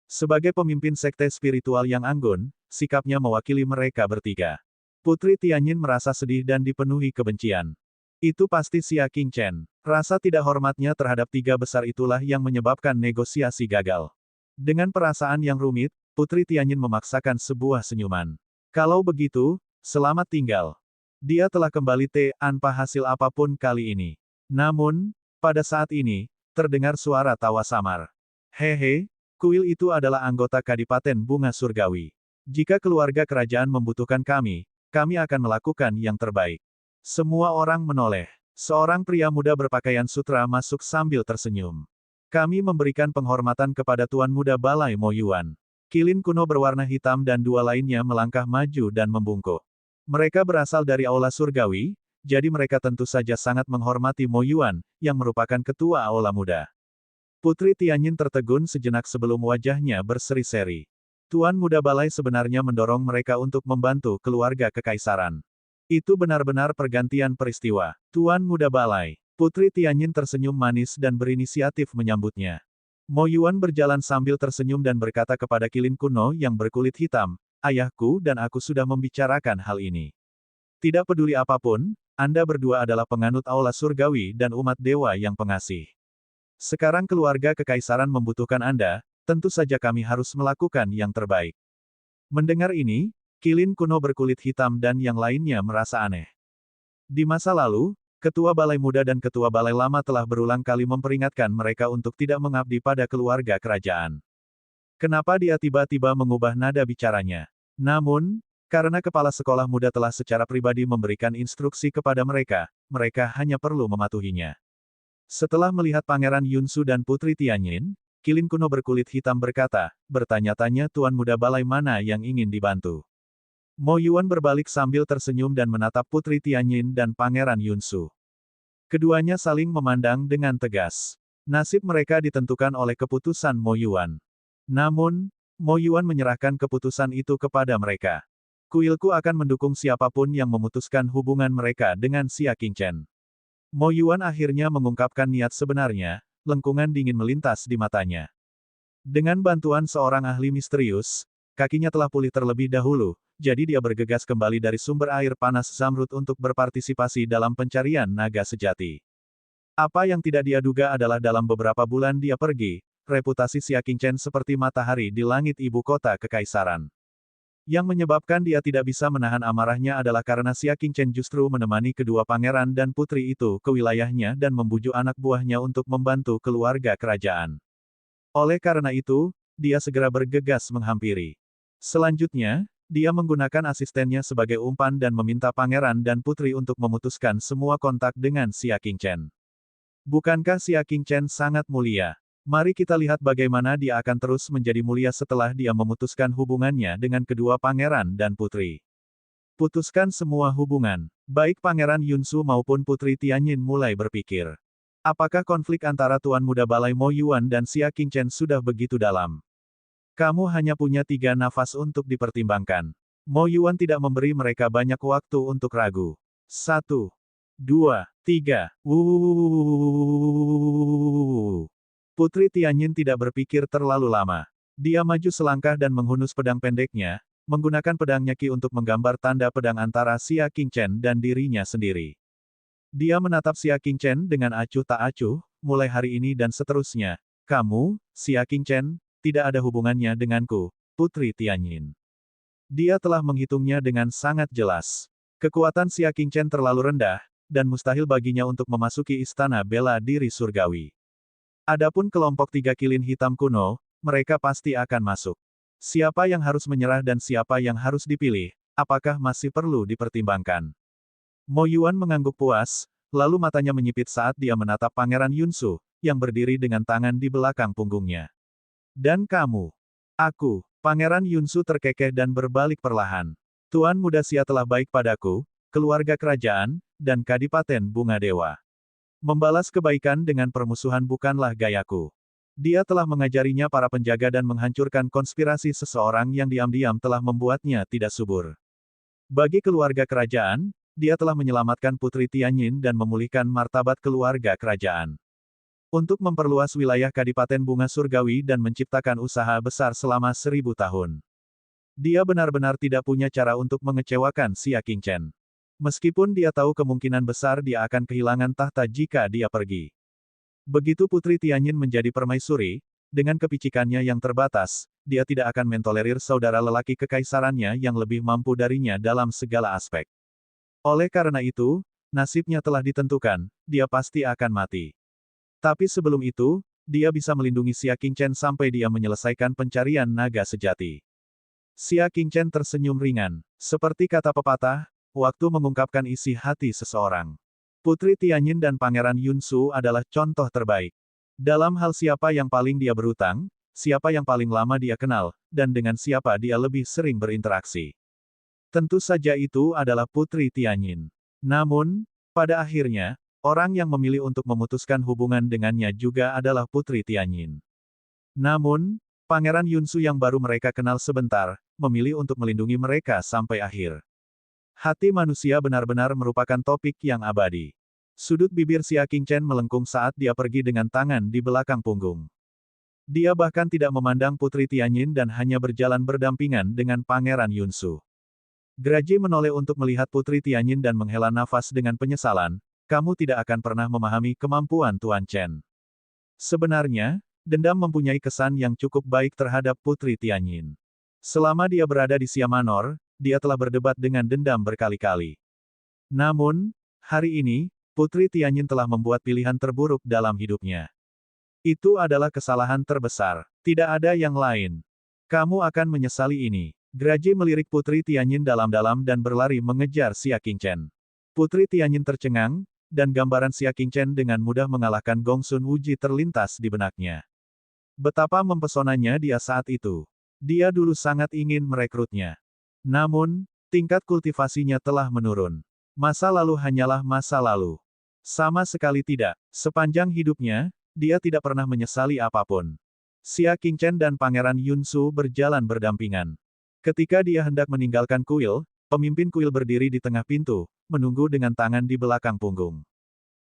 Sebagai pemimpin sekte spiritual yang anggun, sikapnya mewakili mereka bertiga. Putri Tianyin merasa sedih dan dipenuhi kebencian. Itu pasti Xia Qingchen. Rasa tidak hormatnya terhadap 3 besar itulah yang menyebabkan negosiasi gagal. Dengan perasaan yang rumit, Putri Tianyin memaksakan sebuah senyuman. Kalau begitu, selamat tinggal. Dia telah kembali tanpa hasil apapun kali ini. Namun, pada saat ini, terdengar suara tawa samar. Hehe, kuil itu adalah anggota Kadipaten Bunga Surgawi. Jika keluarga kerajaan membutuhkan kami akan melakukan yang terbaik. Semua orang menoleh. Seorang pria muda berpakaian sutra masuk sambil tersenyum. Kami memberikan penghormatan kepada Tuan Muda Balai Mo Yuan. Kilin kuno berwarna hitam dan 2 lainnya melangkah maju dan membungkuk. Mereka berasal dari Aula Surgawi, jadi mereka tentu saja sangat menghormati Mo Yuan, yang merupakan ketua Aula Muda. Putri Tianyin tertegun sejenak sebelum wajahnya berseri-seri. Tuan Muda Balai sebenarnya mendorong mereka untuk membantu keluarga kekaisaran. Itu benar-benar pergantian peristiwa. Tuan Muda Balai. Putri Tianyin tersenyum manis dan berinisiatif menyambutnya. Mo Yuan berjalan sambil tersenyum dan berkata kepada kilin kuno yang berkulit hitam, ayahku dan aku sudah membicarakan hal ini. Tidak peduli apapun, Anda berdua adalah penganut Aula Surgawi dan umat dewa yang pengasih. Sekarang keluarga kekaisaran membutuhkan Anda, tentu saja kami harus melakukan yang terbaik. Mendengar ini, kilin kuno berkulit hitam dan yang lainnya merasa aneh. Di masa lalu, Ketua Balai Muda dan Ketua Balai Lama telah berulang kali memperingatkan mereka untuk tidak mengabdi pada keluarga kerajaan. Kenapa dia tiba-tiba mengubah nada bicaranya? Namun, karena kepala sekolah muda telah secara pribadi memberikan instruksi kepada mereka, mereka hanya perlu mematuhinya. Setelah melihat Pangeran Yunsu dan Putri Tianyin, kilin kuno berkulit hitam berkata, bertanya-tanya Tuan Muda Balai mana yang ingin dibantu. Mo Yuan berbalik sambil tersenyum dan menatap Putri Tianyin dan Pangeran Yunsu. Keduanya saling memandang dengan tegas. Nasib mereka ditentukan oleh keputusan Mo Yuan. Namun, Mo Yuan menyerahkan keputusan itu kepada mereka. Kuilku akan mendukung siapapun yang memutuskan hubungan mereka dengan Xia Qingchen. Mo Yuan akhirnya mengungkapkan niat sebenarnya, lengkungan dingin melintas di matanya. Dengan bantuan seorang ahli misterius, kakinya telah pulih terlebih dahulu, jadi dia bergegas kembali dari sumber air panas Zamrud untuk berpartisipasi dalam pencarian naga sejati. Apa yang tidak dia duga adalah dalam beberapa bulan dia pergi, reputasi Xia Qingchen seperti matahari di langit ibu kota kekaisaran. Yang menyebabkan dia tidak bisa menahan amarahnya adalah karena Xia Qingchen justru menemani kedua pangeran dan putri itu ke wilayahnya dan membujuk anak buahnya untuk membantu keluarga kerajaan. Oleh karena itu, dia segera bergegas menghampiri. Selanjutnya, dia menggunakan asistennya sebagai umpan dan meminta pangeran dan putri untuk memutuskan semua kontak dengan Xia Qingchen. Bukankah Xia Qingchen sangat mulia? Mari kita lihat bagaimana dia akan terus menjadi mulia setelah dia memutuskan hubungannya dengan kedua pangeran dan putri. Putuskan semua hubungan. Baik Pangeran Yunsu maupun Putri Tianyin mulai berpikir. Apakah konflik antara Tuan Muda Balai Mo Yuan dan Xia Qingchen sudah begitu dalam? Kamu hanya punya 3 nafas untuk dipertimbangkan. Mo Yuan tidak memberi mereka banyak waktu untuk ragu. 1, 2, 3. Putri Tianyin tidak berpikir terlalu lama. Dia maju selangkah dan menghunus pedang pendeknya, menggunakan pedangnya Qi untuk menggambar tanda pedang antara Xia Qingchen dan dirinya sendiri. Dia menatap Xia Qingchen dengan acuh tak acuh, mulai hari ini dan seterusnya. Kamu, Xia Qingchen, tidak ada hubungannya denganku, Putri Tianyin. Dia telah menghitungnya dengan sangat jelas. Kekuatan Xia Qingchen terlalu rendah, dan mustahil baginya untuk memasuki istana bela diri surgawi. Adapun kelompok 3 kilin hitam kuno, mereka pasti akan masuk. Siapa yang harus menyerah dan siapa yang harus dipilih, apakah masih perlu dipertimbangkan? Mo Yuan mengangguk puas, lalu matanya menyipit saat dia menatap Pangeran Yunsu, yang berdiri dengan tangan di belakang punggungnya. Dan kamu? Aku, Pangeran Yunsu terkekeh dan berbalik perlahan. Tuan Muda Xia telah baik padaku, keluarga kerajaan, dan Kadipaten Bunga Dewa. Membalas kebaikan dengan permusuhan bukanlah gayaku. Dia telah mengajarinya para penjaga dan menghancurkan konspirasi seseorang yang diam-diam telah membuatnya tidak subur. Bagi keluarga kerajaan, dia telah menyelamatkan Putri Tianyin dan memulihkan martabat keluarga kerajaan. Untuk memperluas wilayah Kadipaten Bunga Surgawi dan menciptakan usaha besar selama 1000 tahun. Dia benar-benar tidak punya cara untuk mengecewakan Xia Qingchen. Meskipun dia tahu kemungkinan besar dia akan kehilangan tahta jika dia pergi. Begitu Putri Tianyin menjadi permaisuri, dengan kepicikannya yang terbatas, dia tidak akan mentolerir saudara lelaki kekaisarannya yang lebih mampu darinya dalam segala aspek. Oleh karena itu, nasibnya telah ditentukan, dia pasti akan mati. Tapi sebelum itu, dia bisa melindungi Xia Qingchen sampai dia menyelesaikan pencarian naga sejati. Xia Qingchen tersenyum ringan. Seperti kata pepatah, waktu mengungkapkan isi hati seseorang. Putri Tianyin dan Pangeran Yunsu adalah contoh terbaik. Dalam hal siapa yang paling dia berutang, siapa yang paling lama dia kenal, dan dengan siapa dia lebih sering berinteraksi. Tentu saja itu adalah Putri Tianyin. Namun, pada akhirnya, orang yang memilih untuk memutuskan hubungan dengannya juga adalah Putri Tianyin. Namun, Pangeran Yunsu yang baru mereka kenal sebentar, memilih untuk melindungi mereka sampai akhir. Hati manusia benar-benar merupakan topik yang abadi. Sudut bibir Xia Qingchen melengkung saat dia pergi dengan tangan di belakang punggung. Dia bahkan tidak memandang Putri Tianyin dan hanya berjalan berdampingan dengan Pangeran Yunsu. Graji menoleh untuk melihat Putri Tianyin dan menghela nafas dengan penyesalan, kamu tidak akan pernah memahami kemampuan Tuan Chen. Sebenarnya, dendam mempunyai kesan yang cukup baik terhadap Putri Tianyin. Selama dia berada di Xia Manor, dia telah berdebat dengan dendam berkali-kali. Namun, hari ini, Putri Tianyin telah membuat pilihan terburuk dalam hidupnya. Itu adalah kesalahan terbesar. Tidak ada yang lain. Kamu akan menyesali ini. Graji melirik Putri Tianyin dalam-dalam dan berlari mengejar Xia Qingchen. Putri Tianyin tercengang, dan gambaran Xia Qingchen dengan mudah mengalahkan Gong Sun Wuji terlintas di benaknya. Betapa mempesonanya dia saat itu. Dia dulu sangat ingin merekrutnya. Namun, tingkat kultivasinya telah menurun. Masa lalu hanyalah masa lalu. Sama sekali tidak. Sepanjang hidupnya, dia tidak pernah menyesali apapun. Xia Qingchen dan Pangeran Yunsu berjalan berdampingan. Ketika dia hendak meninggalkan kuil, pemimpin kuil berdiri di tengah pintu, menunggu dengan tangan di belakang punggung.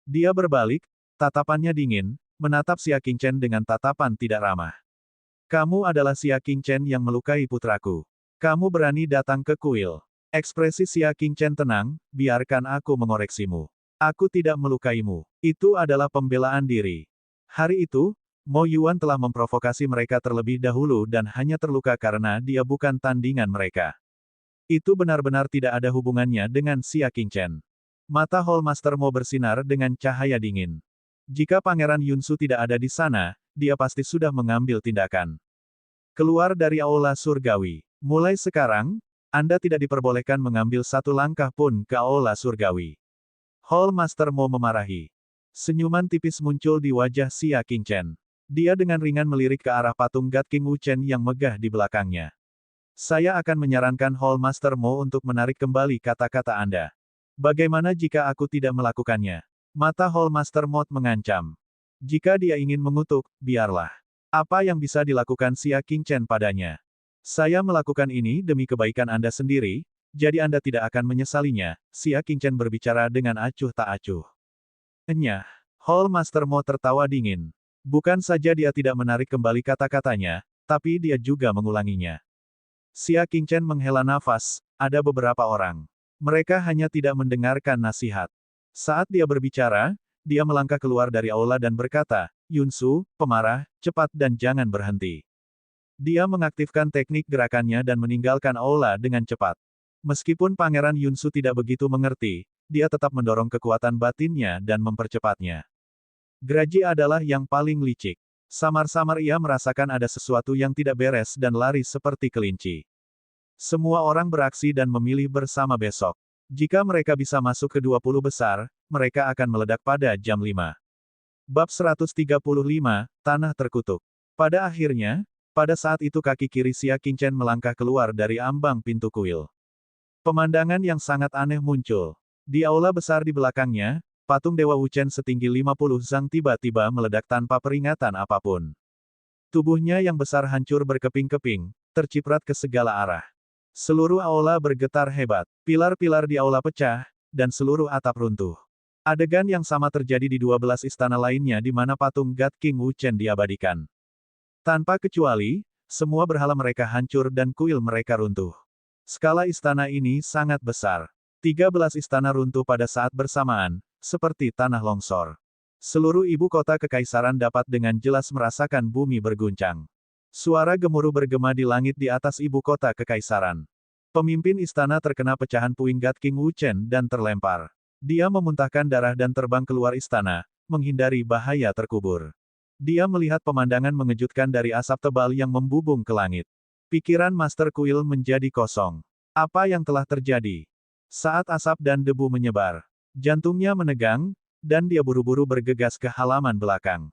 Dia berbalik, tatapannya dingin, menatap Xia Qingchen dengan tatapan tidak ramah. Kamu adalah Xia Qingchen yang melukai putraku. Kamu berani datang ke kuil. Ekspresi Xia Qingchen tenang, biarkan aku mengoreksimu. Aku tidak melukaimu. Itu adalah pembelaan diri. Hari itu, Mo Yuan telah memprovokasi mereka terlebih dahulu dan hanya terluka karena dia bukan tandingan mereka. Itu benar-benar tidak ada hubungannya dengan Xia Qingchen. Mata Hall Master Mo bersinar dengan cahaya dingin. Jika Pangeran Yunsu tidak ada di sana, dia pasti sudah mengambil tindakan. Keluar dari Aula Surgawi. Mulai sekarang, Anda tidak diperbolehkan mengambil satu langkah pun ke Aula Surgawi. Hall Master Mo memarahi. Senyuman tipis muncul di wajah Xia Qingchen. Dia dengan ringan melirik ke arah patung God King Wu Chen yang megah di belakangnya. Saya akan menyarankan Hall Master Mo untuk menarik kembali kata-kata Anda. Bagaimana jika aku tidak melakukannya? Mata Hall Master Mo mengancam. Jika dia ingin mengutuk, biarlah. Apa yang bisa dilakukan Xia Qingchen padanya? Saya melakukan ini demi kebaikan Anda sendiri, jadi Anda tidak akan menyesalinya. Xia Qingchen berbicara dengan acuh tak acuh. Enyah. Hall Master Mo tertawa dingin. Bukan saja dia tidak menarik kembali kata-katanya, tapi dia juga mengulanginya. Xia Qingchen menghela nafas, ada beberapa orang. Mereka hanya tidak mendengarkan nasihat. Saat dia berbicara, dia melangkah keluar dari aula dan berkata, Yunsu, pemarah, cepat dan jangan berhenti. Dia mengaktifkan teknik gerakannya dan meninggalkan aula dengan cepat. Meskipun Pangeran Yunsu tidak begitu mengerti, dia tetap mendorong kekuatan batinnya dan mempercepatnya. Graji adalah yang paling licik. Samar-samar ia merasakan ada sesuatu yang tidak beres dan lari seperti kelinci. Semua orang beraksi dan memilih bersama besok. Jika mereka bisa masuk ke 20 besar, mereka akan meledak pada jam 5. Bab 135, Tanah Terkutuk. Pada akhirnya, pada saat itu kaki kiri Xia Qingchen melangkah keluar dari ambang pintu kuil. Pemandangan yang sangat aneh muncul. Di aula besar di belakangnya, patung Dewa Wuchen setinggi 50 zang tiba-tiba meledak tanpa peringatan apapun. Tubuhnya yang besar hancur berkeping-keping, terciprat ke segala arah. Seluruh aula bergetar hebat, pilar-pilar di aula pecah, dan seluruh atap runtuh. Adegan yang sama terjadi di 12 istana lainnya di mana patung God King Wuchen diabadikan. Tanpa kecuali, semua berhala mereka hancur dan kuil mereka runtuh. Skala istana ini sangat besar. 13 istana runtuh pada saat bersamaan, seperti tanah longsor. Seluruh ibu kota kekaisaran dapat dengan jelas merasakan bumi berguncang. Suara gemuruh bergema di langit di atas ibu kota kekaisaran. Pemimpin istana terkena pecahan puing God King Wuchen dan terlempar. Dia memuntahkan darah dan terbang keluar istana, menghindari bahaya terkubur. Dia melihat pemandangan mengejutkan dari asap tebal yang membubung ke langit. Pikiran Master Kuil menjadi kosong. Apa yang telah terjadi? Saat asap dan debu menyebar, jantungnya menegang, dan dia buru-buru bergegas ke halaman belakang.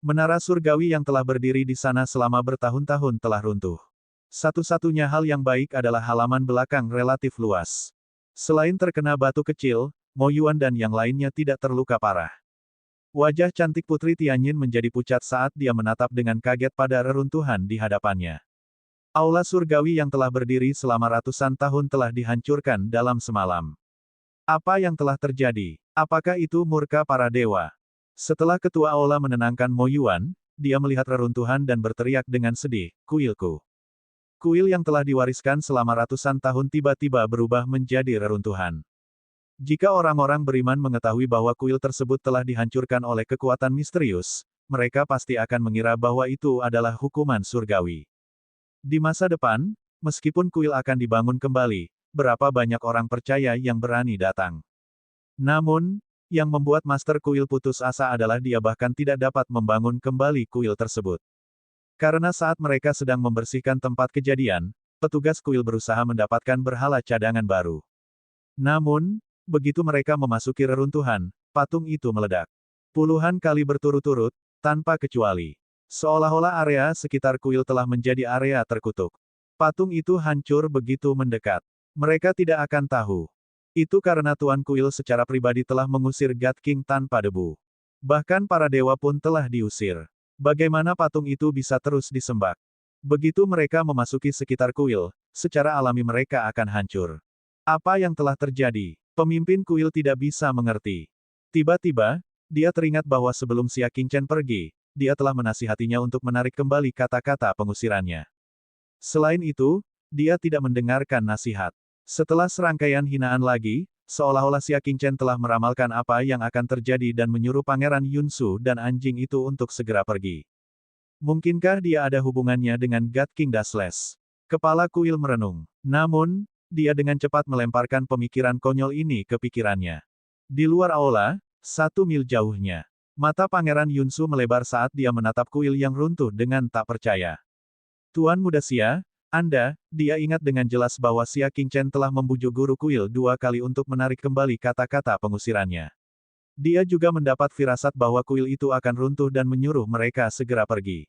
Menara surgawi yang telah berdiri di sana selama bertahun-tahun telah runtuh. Satu-satunya hal yang baik adalah halaman belakang relatif luas. Selain terkena batu kecil, Mo Yuan dan yang lainnya tidak terluka parah. Wajah cantik Putri Tianyin menjadi pucat saat dia menatap dengan kaget pada reruntuhan di hadapannya. Aula surgawi yang telah berdiri selama ratusan tahun telah dihancurkan dalam semalam. Apa yang telah terjadi? Apakah itu murka para dewa? Setelah ketua aula menenangkan Mo Yuan, dia melihat reruntuhan dan berteriak dengan sedih, "Kuilku." Kuil yang telah diwariskan selama ratusan tahun tiba-tiba berubah menjadi reruntuhan. Jika orang-orang beriman mengetahui bahwa kuil tersebut telah dihancurkan oleh kekuatan misterius, mereka pasti akan mengira bahwa itu adalah hukuman surgawi. Di masa depan, meskipun kuil akan dibangun kembali, berapa banyak orang percaya yang berani datang. Namun, yang membuat Master Kuil putus asa adalah dia bahkan tidak dapat membangun kembali kuil tersebut. Karena saat mereka sedang membersihkan tempat kejadian, petugas kuil berusaha mendapatkan berhala cadangan baru. Namun, begitu mereka memasuki reruntuhan, patung itu meledak. Puluhan kali berturut-turut, tanpa kecuali. Seolah-olah area sekitar kuil telah menjadi area terkutuk. Patung itu hancur begitu mendekat. Mereka tidak akan tahu. Itu karena Tuan Kuil secara pribadi telah mengusir God King tanpa debu. Bahkan para dewa pun telah diusir. Bagaimana patung itu bisa terus disembah? Begitu mereka memasuki sekitar kuil, secara alami mereka akan hancur. Apa yang telah terjadi? Pemimpin kuil tidak bisa mengerti. Tiba-tiba, dia teringat bahwa sebelum Xia Qingchen pergi, dia telah menasihatinya untuk menarik kembali kata-kata pengusirannya. Selain itu, dia tidak mendengarkan nasihat. Setelah serangkaian hinaan lagi, seolah-olah Xia Qingchen telah meramalkan apa yang akan terjadi dan menyuruh Pangeran Yunsu dan anjing itu untuk segera pergi. Mungkinkah dia ada hubungannya dengan God King Dashless? Kepala kuil merenung. Namun, dia dengan cepat melemparkan pemikiran konyol ini ke pikirannya. Di luar aula, 1 mil jauhnya, mata Pangeran Yunsu melebar saat dia menatap kuil yang runtuh dengan tak percaya. Tuan Muda Xia, dia ingat dengan jelas bahwa Xia Qingchen telah membujuk guru kuil 2 kali untuk menarik kembali kata-kata pengusirannya. Dia juga mendapat firasat bahwa kuil itu akan runtuh dan menyuruh mereka segera pergi.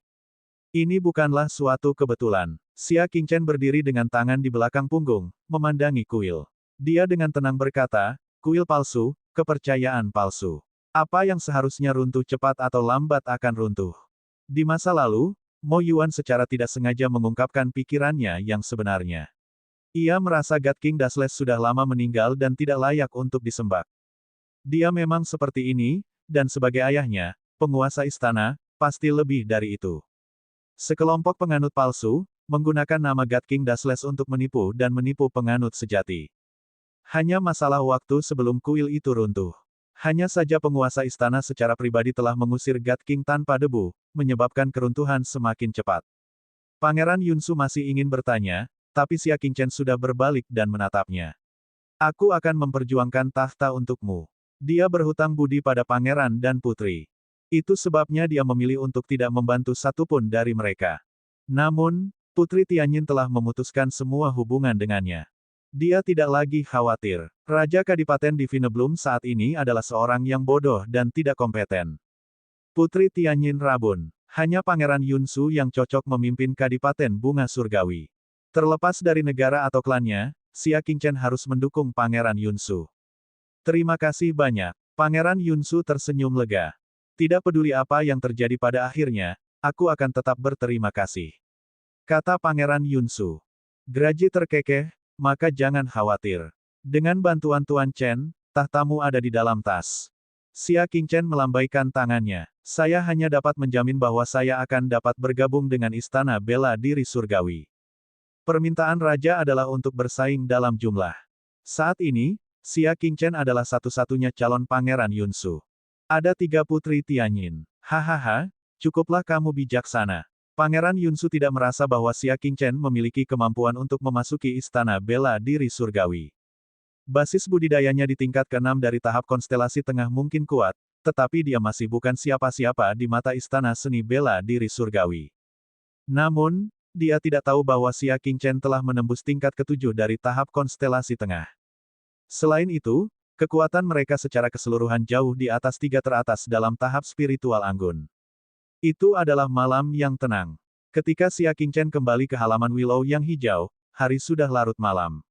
Ini bukanlah suatu kebetulan. Xia Qingchen berdiri dengan tangan di belakang punggung, memandangi kuil. Dia dengan tenang berkata, "Kuil palsu, kepercayaan palsu. Apa yang seharusnya runtuh cepat atau lambat akan runtuh." Di masa lalu, Mo Yuan secara tidak sengaja mengungkapkan pikirannya yang sebenarnya. Ia merasa God King Dashless sudah lama meninggal dan tidak layak untuk disembah. Dia memang seperti ini, dan sebagai ayahnya, penguasa istana, pasti lebih dari itu. Sekelompok penganut palsu, menggunakan nama God King Dashless untuk menipu dan menipu penganut sejati. Hanya masalah waktu sebelum kuil itu runtuh. Hanya saja penguasa istana secara pribadi telah mengusir God King tanpa debu, menyebabkan keruntuhan semakin cepat. Pangeran Yunsu masih ingin bertanya, tapi Xia Qingchen sudah berbalik dan menatapnya. "Aku akan memperjuangkan tahta untukmu." Dia berhutang budi pada pangeran dan putri. Itu sebabnya dia memilih untuk tidak membantu satupun dari mereka. Namun, Putri Tianyin telah memutuskan semua hubungan dengannya. Dia tidak lagi khawatir. Raja Kadipaten di Vineblum saat ini adalah seorang yang bodoh dan tidak kompeten. Putri Tianyin rabun. Hanya Pangeran Yunsu yang cocok memimpin Kadipaten Bunga Surgawi. Terlepas dari negara atau klannya, Xia Qingchen harus mendukung Pangeran Yunsu. Terima kasih banyak. Pangeran Yunsu tersenyum lega. Tidak peduli apa yang terjadi pada akhirnya, aku akan tetap berterima kasih. Kata Pangeran Yunsu. Graji terkekeh, maka jangan khawatir. Dengan bantuan Tuan Chen, tahtamu ada di dalam tas. Xia Qingchen melambaikan tangannya. Saya hanya dapat menjamin bahwa saya akan dapat bergabung dengan Istana Bela Diri Surgawi. Permintaan Raja adalah untuk bersaing dalam jumlah. Saat ini, Xia Qingchen adalah satu-satunya calon Pangeran Yunsu. Ada 3 Putri Tianyin. Hahaha, cukuplah kamu bijaksana. Pangeran Yunsu tidak merasa bahwa Xia Qingchen memiliki kemampuan untuk memasuki Istana Bela Diri Surgawi. Basis budidayanya di tingkat ke-6 dari tahap konstelasi tengah mungkin kuat, tetapi dia masih bukan siapa-siapa di mata Istana Seni Bela Diri Surgawi. Namun, dia tidak tahu bahwa Xia Qingchen telah menembus tingkat ke-7 dari tahap konstelasi tengah. Selain itu, kekuatan mereka secara keseluruhan jauh di atas 3 teratas dalam tahap spiritual anggun. Itu adalah malam yang tenang. Ketika Xia Qingchen kembali ke halaman Willow yang hijau, hari sudah larut malam.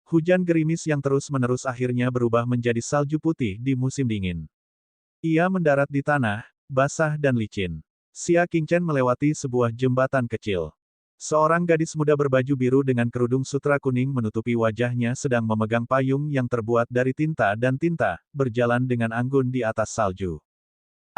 Hujan gerimis yang terus-menerus akhirnya berubah menjadi salju putih di musim dingin. Ia mendarat di tanah, basah dan licin. Xia Qingchen melewati sebuah jembatan kecil. Seorang gadis muda berbaju biru dengan kerudung sutra kuning menutupi wajahnya sedang memegang payung yang terbuat dari tinta dan tinta, berjalan dengan anggun di atas salju.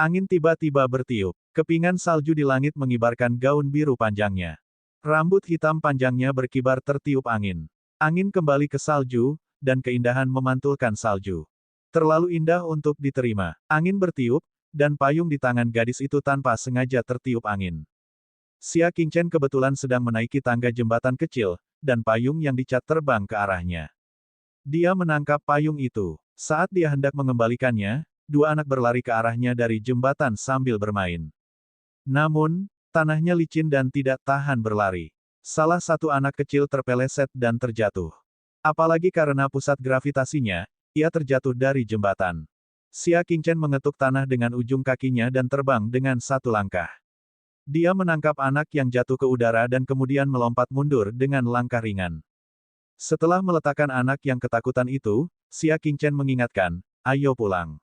Angin tiba-tiba bertiup. Kepingan salju di langit mengibarkan gaun biru panjangnya. Rambut hitam panjangnya berkibar tertiup angin. Angin kembali ke salju, dan keindahan memantulkan salju. Terlalu indah untuk diterima. Angin bertiup, dan payung di tangan gadis itu tanpa sengaja tertiup angin. Xia Qingchen kebetulan sedang menaiki tangga jembatan kecil, dan payung yang dicat terbang ke arahnya. Dia menangkap payung itu. Saat dia hendak mengembalikannya, 2 anak berlari ke arahnya dari jembatan sambil bermain. Namun, tanahnya licin dan tidak tahan berlari. Salah satu anak kecil terpeleset dan terjatuh. Apalagi karena pusat gravitasinya, ia terjatuh dari jembatan. Xia Qingchen mengetuk tanah dengan ujung kakinya dan terbang dengan 1 langkah. Dia menangkap anak yang jatuh ke udara dan kemudian melompat mundur dengan langkah ringan. Setelah meletakkan anak yang ketakutan itu, Xia Qingchen mengingatkan, ayo pulang.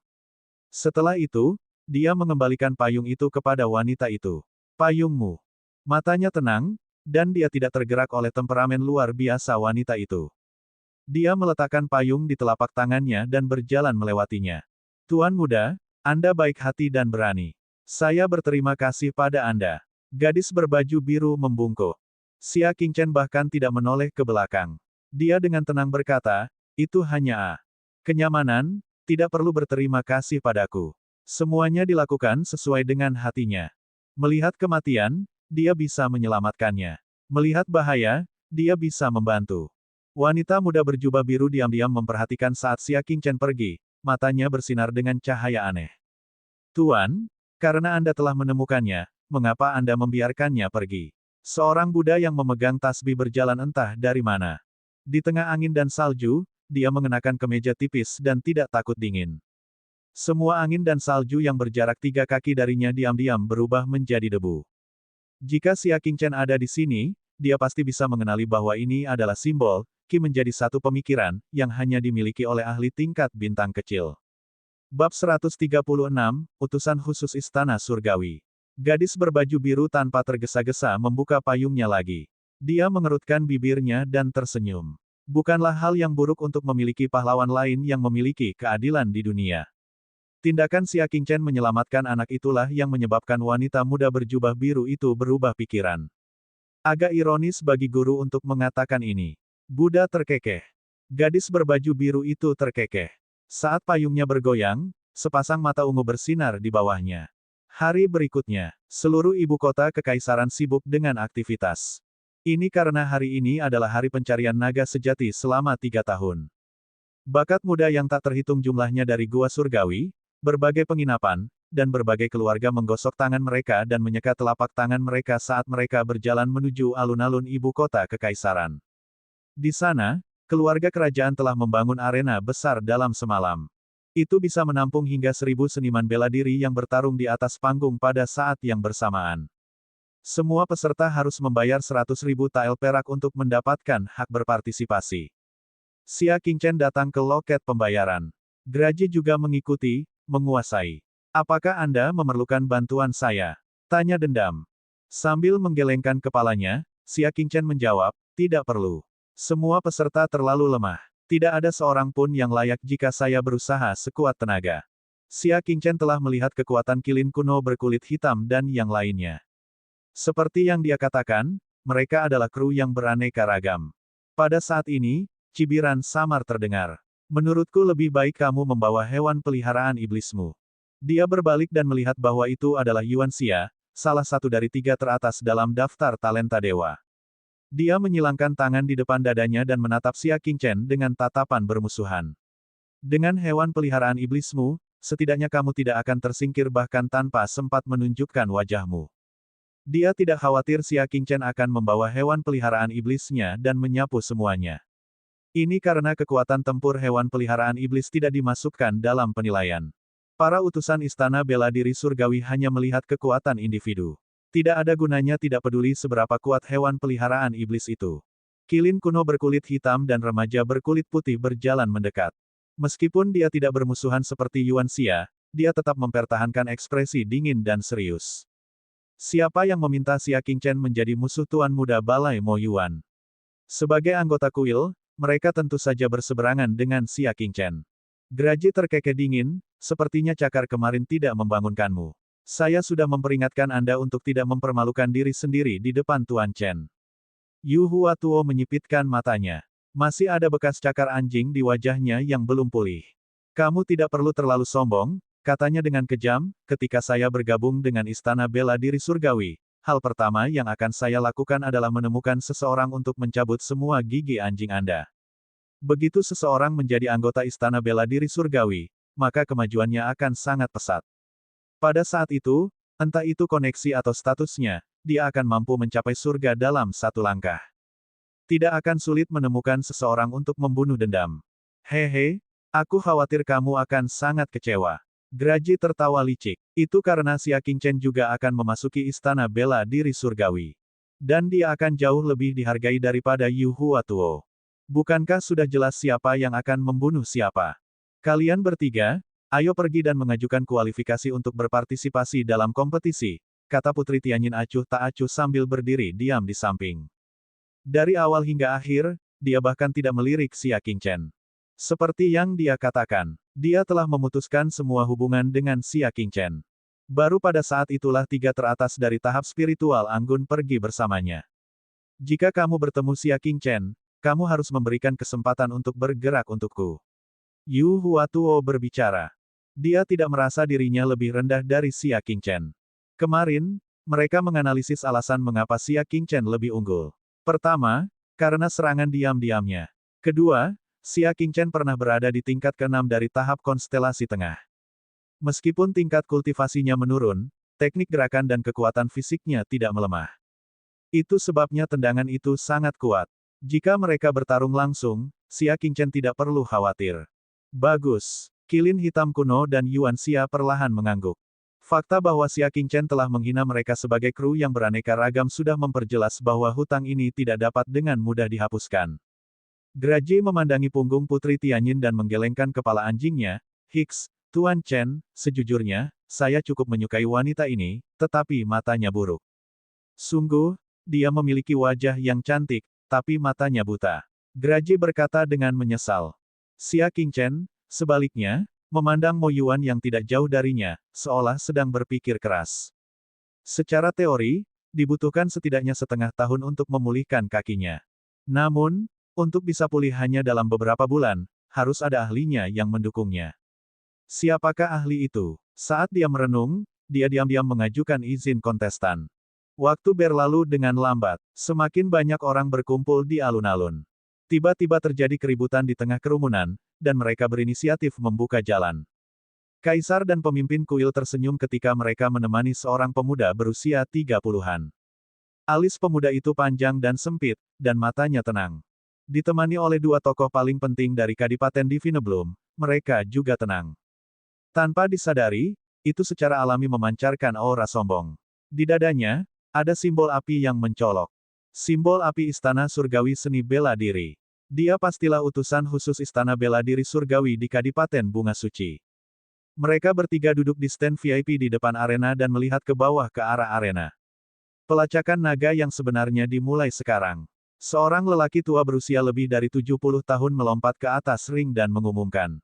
Setelah itu, dia mengembalikan payung itu kepada wanita itu. Payungmu. Matanya tenang, dan dia tidak tergerak oleh temperamen luar biasa wanita itu. Dia meletakkan payung di telapak tangannya dan berjalan melewatinya. Tuan muda, Anda baik hati dan berani. Saya berterima kasih pada Anda. Gadis berbaju biru membungkuk. Xia Qingchen bahkan tidak menoleh ke belakang. Dia dengan tenang berkata, itu hanya kenyamanan, tidak perlu berterima kasih padaku. Semuanya dilakukan sesuai dengan hatinya. Melihat kematian, dia bisa menyelamatkannya. Melihat bahaya, dia bisa membantu. Wanita muda berjubah biru diam-diam memperhatikan saat Xia Qingchen pergi, matanya bersinar dengan cahaya aneh. Tuan, karena Anda telah menemukannya, mengapa Anda membiarkannya pergi? Seorang Buddha yang memegang tasbih berjalan entah dari mana. Di tengah angin dan salju, dia mengenakan kemeja tipis dan tidak takut dingin. Semua angin dan salju yang berjarak 3 kaki darinya diam-diam berubah menjadi debu. Jika Xia Qingchen ada di sini, dia pasti bisa mengenali bahwa ini adalah simbol, Qi menjadi satu pemikiran, yang hanya dimiliki oleh ahli tingkat bintang kecil. Bab 136, Utusan Khusus Istana Surgawi. Gadis berbaju biru tanpa tergesa-gesa membuka payungnya lagi. Dia mengerutkan bibirnya dan tersenyum. Bukanlah hal yang buruk untuk memiliki pahlawan lain yang memiliki keadilan di dunia. Tindakan Xia Qingchen menyelamatkan anak itulah yang menyebabkan wanita muda berjubah biru itu berubah pikiran. Agak ironis bagi guru untuk mengatakan ini. Buddha terkekeh. Gadis berbaju biru itu terkekeh. Saat payungnya bergoyang, sepasang mata ungu bersinar di bawahnya. Hari berikutnya, seluruh ibu kota kekaisaran sibuk dengan aktivitas. Ini karena hari ini adalah hari pencarian naga sejati selama 3 tahun. Bakat muda yang tak terhitung jumlahnya dari Gua Surgawi, berbagai penginapan, dan berbagai keluarga menggosok tangan mereka dan menyeka telapak tangan mereka saat mereka berjalan menuju alun-alun ibu kota kekaisaran. Di sana, keluarga kerajaan telah membangun arena besar dalam semalam. Itu bisa menampung hingga 1.000 seniman bela diri yang bertarung di atas panggung pada saat yang bersamaan. Semua peserta harus membayar 100.000 tael perak untuk mendapatkan hak berpartisipasi. Xia Qingchen datang ke loket pembayaran. Graji juga mengikuti, menguasai. Apakah Anda memerlukan bantuan saya? Tanya dendam. Sambil menggelengkan kepalanya, Xia Qingchen menjawab, tidak perlu. Semua peserta terlalu lemah. Tidak ada seorang pun yang layak jika saya berusaha sekuat tenaga. Xia Qingchen telah melihat kekuatan kilin kuno berkulit hitam dan yang lainnya. Seperti yang dia katakan, mereka adalah kru yang beraneka ragam. Pada saat ini, cibiran samar terdengar. Menurutku lebih baik kamu membawa hewan peliharaan iblismu. Dia berbalik dan melihat bahwa itu adalah Yuan Xia, salah satu dari 3 teratas dalam daftar talenta dewa. Dia menyilangkan tangan di depan dadanya dan menatap Xia Qingchen dengan tatapan bermusuhan. Dengan hewan peliharaan iblismu, setidaknya kamu tidak akan tersingkir bahkan tanpa sempat menunjukkan wajahmu. Dia tidak khawatir Xia Qingchen akan membawa hewan peliharaan iblisnya dan menyapu semuanya. Ini karena kekuatan tempur hewan peliharaan iblis tidak dimasukkan dalam penilaian. Para utusan istana bela diri surgawi hanya melihat kekuatan individu. Tidak ada gunanya tidak peduli seberapa kuat hewan peliharaan iblis itu. Kilin kuno berkulit hitam dan remaja berkulit putih berjalan mendekat. Meskipun dia tidak bermusuhan seperti Yuan Xia, dia tetap mempertahankan ekspresi dingin dan serius. Siapa yang meminta Xia Qingchen menjadi musuh Tuan Muda Balai Mo Yuan? Sebagai anggota kuil, mereka tentu saja berseberangan dengan Xia Qingchen. Graji terkekeh dingin, sepertinya cakar kemarin tidak membangunkanmu. Saya sudah memperingatkan Anda untuk tidak mempermalukan diri sendiri di depan Tuan Chen. Yu Huatuo menyipitkan matanya. Masih ada bekas cakar anjing di wajahnya yang belum pulih. Kamu tidak perlu terlalu sombong, katanya dengan kejam, ketika saya bergabung dengan Istana Bela Diri Surgawi. Hal pertama yang akan saya lakukan adalah menemukan seseorang untuk mencabut semua gigi anjing Anda. Begitu seseorang menjadi anggota Istana Bela Diri Surgawi, maka kemajuannya akan sangat pesat. Pada saat itu, entah itu koneksi atau statusnya, dia akan mampu mencapai surga dalam satu langkah. Tidak akan sulit menemukan seseorang untuk membunuh dendam. Hehe, aku khawatir kamu akan sangat kecewa. Graji tertawa licik. Itu karena Xia Qingchen juga akan memasuki Istana Bela Diri Surgawi. Dan dia akan jauh lebih dihargai daripada Yu Huatuo. Bukankah sudah jelas siapa yang akan membunuh siapa? Kalian bertiga, ayo pergi dan mengajukan kualifikasi untuk berpartisipasi dalam kompetisi, kata Putri Tianyin acuh tak acuh sambil berdiri diam di samping. Dari awal hingga akhir, dia bahkan tidak melirik Xia Qingchen. Seperti yang dia katakan, dia telah memutuskan semua hubungan dengan Xia Qingchen. Baru pada saat itulah 3 teratas dari tahap spiritual anggun pergi bersamanya. Jika kamu bertemu Xia Qingchen, kamu harus memberikan kesempatan untuk bergerak untukku. Yu Huatuo berbicara. Dia tidak merasa dirinya lebih rendah dari Xia Qingchen. Kemarin, mereka menganalisis alasan mengapa Xia Qingchen lebih unggul. Pertama, karena serangan diam-diamnya. Kedua, Xia Qingchen pernah berada di tingkat ke-6 dari tahap konstelasi tengah. Meskipun tingkat kultivasinya menurun, teknik gerakan dan kekuatan fisiknya tidak melemah. Itu sebabnya tendangan itu sangat kuat. Jika mereka bertarung langsung, Xia Qingchen tidak perlu khawatir. Bagus. Kilin hitam kuno dan Yuan Xia perlahan mengangguk. Fakta bahwa Xia Qingchen telah menghina mereka sebagai kru yang beraneka ragam sudah memperjelas bahwa hutang ini tidak dapat dengan mudah dihapuskan. Graji memandangi punggung Putri Tianyin dan menggelengkan kepala anjingnya. Hiks, Tuan Chen, sejujurnya, saya cukup menyukai wanita ini, tetapi matanya buruk. Sungguh, dia memiliki wajah yang cantik, tapi matanya buta. Graji berkata dengan menyesal. Xia Qingchen, sebaliknya, memandang Mo Yuan yang tidak jauh darinya, seolah sedang berpikir keras. Secara teori, dibutuhkan setidaknya setengah tahun untuk memulihkan kakinya. Namun, untuk bisa pulih hanya dalam beberapa bulan, harus ada ahlinya yang mendukungnya. Siapakah ahli itu? Saat dia merenung, dia diam-diam mengajukan izin kontestan. Waktu berlalu dengan lambat, semakin banyak orang berkumpul di alun-alun. Tiba-tiba terjadi keributan di tengah kerumunan, dan mereka berinisiatif membuka jalan. Kaisar dan pemimpin kuil tersenyum ketika mereka menemani seorang pemuda berusia 30-an. Alis pemuda itu panjang dan sempit, dan matanya tenang. Ditemani oleh dua tokoh paling penting dari Kadipaten Divinebloom, mereka juga tenang. Tanpa disadari, itu secara alami memancarkan aura sombong. Di dadanya, ada simbol api yang mencolok. Simbol api Istana Surgawi Seni Bela Diri. Dia pastilah utusan khusus Istana Bela Diri Surgawi di Kadipaten Bunga Suci. Mereka bertiga duduk di stand VIP di depan arena dan melihat ke bawah ke arah arena. Pelacakan naga yang sebenarnya dimulai sekarang. Seorang lelaki tua berusia lebih dari 70 tahun melompat ke atas ring dan mengumumkan.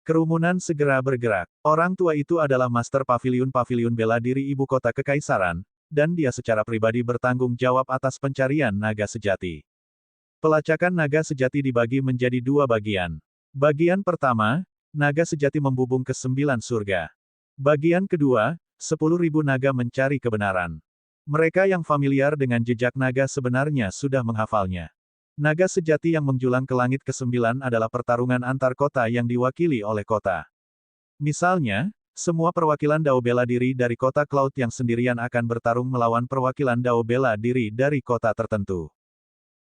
Kerumunan segera bergerak. Orang tua itu adalah Master Paviliun Bela Diri Ibu Kota Kekaisaran, dan dia secara pribadi bertanggung jawab atas pencarian naga sejati. Pelacakan naga sejati dibagi menjadi dua bagian. Bagian pertama, naga sejati membubung ke 9 surga. Bagian kedua, 10.000 naga mencari kebenaran. Mereka yang familiar dengan jejak naga sebenarnya sudah menghafalnya. Naga sejati yang menjulang ke langit ke-9 adalah pertarungan antar kota yang diwakili oleh kota. Misalnya, semua perwakilan Dao Bela Diri dari kota Cloud yang sendirian akan bertarung melawan perwakilan Dao Bela Diri dari kota tertentu.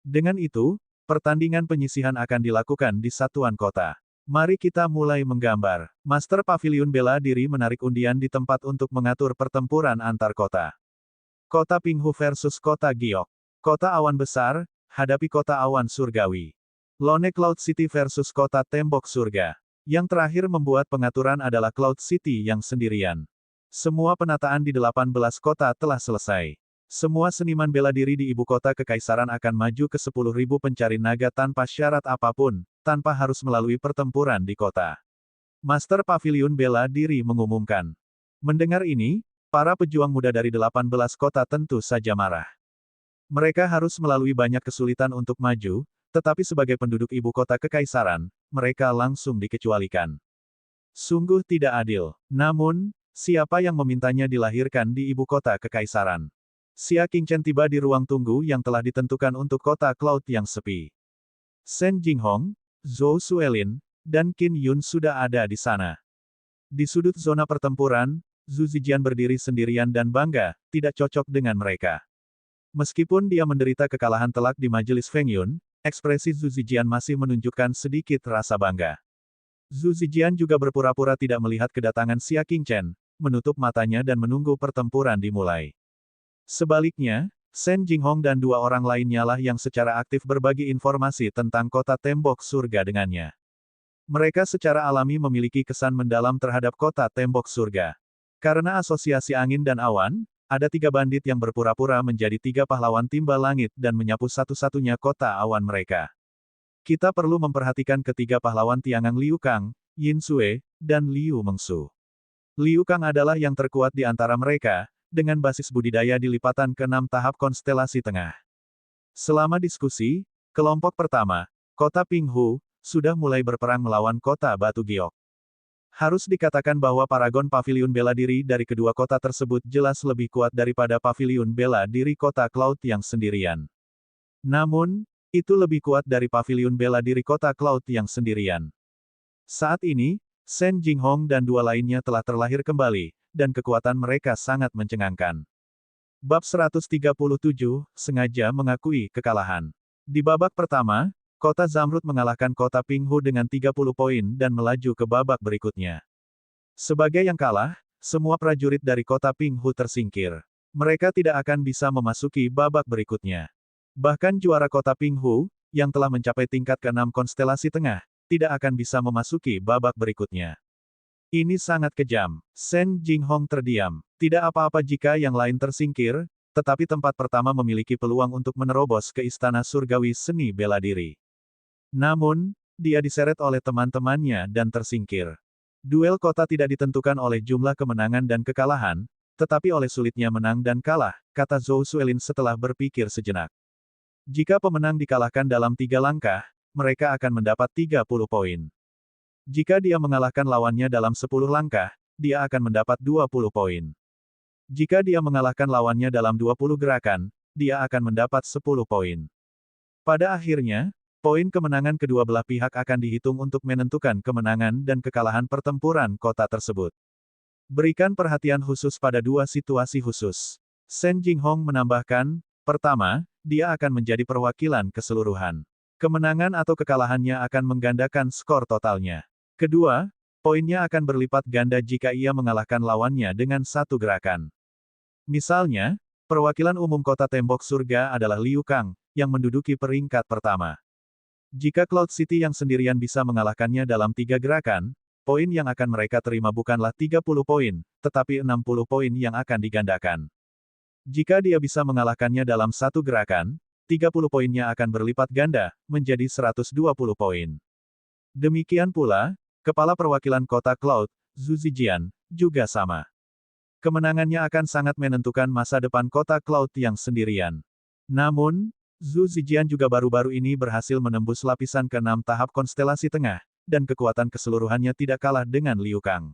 Dengan itu, pertandingan penyisihan akan dilakukan di satuan kota. Mari kita mulai menggambar. Master Paviliun Bela Diri menarik undian di tempat untuk mengatur pertempuran antar kota. Kota Pinghu versus Kota Giok. Kota Awan Besar, hadapi Kota Awan Surgawi. Lone Cloud City versus Kota Tembok Surga. Yang terakhir membuat pengaturan adalah Cloud City yang sendirian. Semua penataan di 18 kota telah selesai. Semua seniman bela diri di ibu kota kekaisaran akan maju ke 10.000 pencari naga tanpa syarat apapun, tanpa harus melalui pertempuran di kota. Master Paviliun Bela Diri mengumumkan. Mendengar ini, para pejuang muda dari 18 kota tentu saja marah. Mereka harus melalui banyak kesulitan untuk maju, tetapi sebagai penduduk ibu kota kekaisaran, mereka langsung dikecualikan. Sungguh tidak adil. Namun, siapa yang memintanya dilahirkan di ibu kota kekaisaran? Xia Qingchen tiba di ruang tunggu yang telah ditentukan untuk kota Cloud yang sepi. Shen Jinghong, Zhou Suelin, dan Qin Yun sudah ada di sana. Di sudut zona pertempuran, Zhu Zijian berdiri sendirian dan bangga, tidak cocok dengan mereka. Meskipun dia menderita kekalahan telak di majelis Feng Yun, ekspresi Zhu Zijian masih menunjukkan sedikit rasa bangga. Zhu Zijian juga berpura-pura tidak melihat kedatangan Xia Qingchen, menutup matanya dan menunggu pertempuran dimulai. Sebaliknya, Shen Jinghong dan dua orang lainnya lah yang secara aktif berbagi informasi tentang kota tembok surga dengannya. Mereka secara alami memiliki kesan mendalam terhadap kota tembok surga. Karena asosiasi angin dan awan, ada 3 bandit yang berpura-pura menjadi 3 pahlawan timba langit dan menyapu satu-satunya kota awan mereka. Kita perlu memperhatikan ketiga pahlawan Tiangang Liu Kang, Yin Sui, dan Liu Mengsu. Liu Kang adalah yang terkuat di antara mereka, dengan basis budidaya di lipatan ke-6 tahap konstelasi tengah. Selama diskusi, kelompok pertama, kota Pinghu, sudah mulai berperang melawan kota Batu Giok. Harus dikatakan bahwa Paragon Paviliun Bela Diri dari kedua kota tersebut jelas lebih kuat daripada Paviliun Bela Diri kota Cloud yang sendirian. Namun, itu lebih kuat dari Paviliun Bela Diri kota Cloud yang sendirian. Saat ini, Shen Jinghong dan dua lainnya telah terlahir kembali, dan kekuatan mereka sangat mencengangkan. Bab 137, sengaja mengakui kekalahan. Di babak pertama, Kota Zamrud mengalahkan Kota Pinghu dengan 30 poin dan melaju ke babak berikutnya. Sebagai yang kalah, semua prajurit dari Kota Pinghu tersingkir. Mereka tidak akan bisa memasuki babak berikutnya. Bahkan juara Kota Pinghu, yang telah mencapai tingkat ke-6 konstelasi tengah, tidak akan bisa memasuki babak berikutnya. Ini sangat kejam. Shen Jinghong terdiam. Tidak apa-apa jika yang lain tersingkir, tetapi tempat pertama memiliki peluang untuk menerobos ke Istana Surgawi Seni Bela Diri. Namun, dia diseret oleh teman-temannya dan tersingkir. Duel kota tidak ditentukan oleh jumlah kemenangan dan kekalahan, tetapi oleh sulitnya menang dan kalah, kata Zhou Suelin setelah berpikir sejenak. Jika pemenang dikalahkan dalam 3 langkah, mereka akan mendapat 30 poin. Jika dia mengalahkan lawannya dalam 10 langkah, dia akan mendapat 20 poin. Jika dia mengalahkan lawannya dalam 20 gerakan, dia akan mendapat 10 poin. Pada akhirnya, Poin kemenangan kedua belah pihak akan dihitung untuk menentukan kemenangan dan kekalahan pertempuran kota tersebut. Berikan perhatian khusus pada dua situasi khusus. Shen Jinghong menambahkan, pertama, dia akan menjadi perwakilan keseluruhan. Kemenangan atau kekalahannya akan menggandakan skor totalnya. Kedua, poinnya akan berlipat ganda jika ia mengalahkan lawannya dengan satu gerakan. Misalnya, perwakilan umum kota tembok surga adalah Liu Kang, yang menduduki peringkat pertama. Jika Cloud City yang sendirian bisa mengalahkannya dalam 3 gerakan, poin yang akan mereka terima bukanlah 30 poin, tetapi 60 poin yang akan digandakan. Jika dia bisa mengalahkannya dalam satu gerakan, 30 poinnya akan berlipat ganda, menjadi 120 poin. Demikian pula, kepala perwakilan kota Cloud, Zhu Zijian, juga sama. Kemenangannya akan sangat menentukan masa depan kota Cloud yang sendirian. Namun, Zhu Zijian juga baru-baru ini berhasil menembus lapisan ke-6 tahap konstelasi tengah, dan kekuatan keseluruhannya tidak kalah dengan Liu Kang.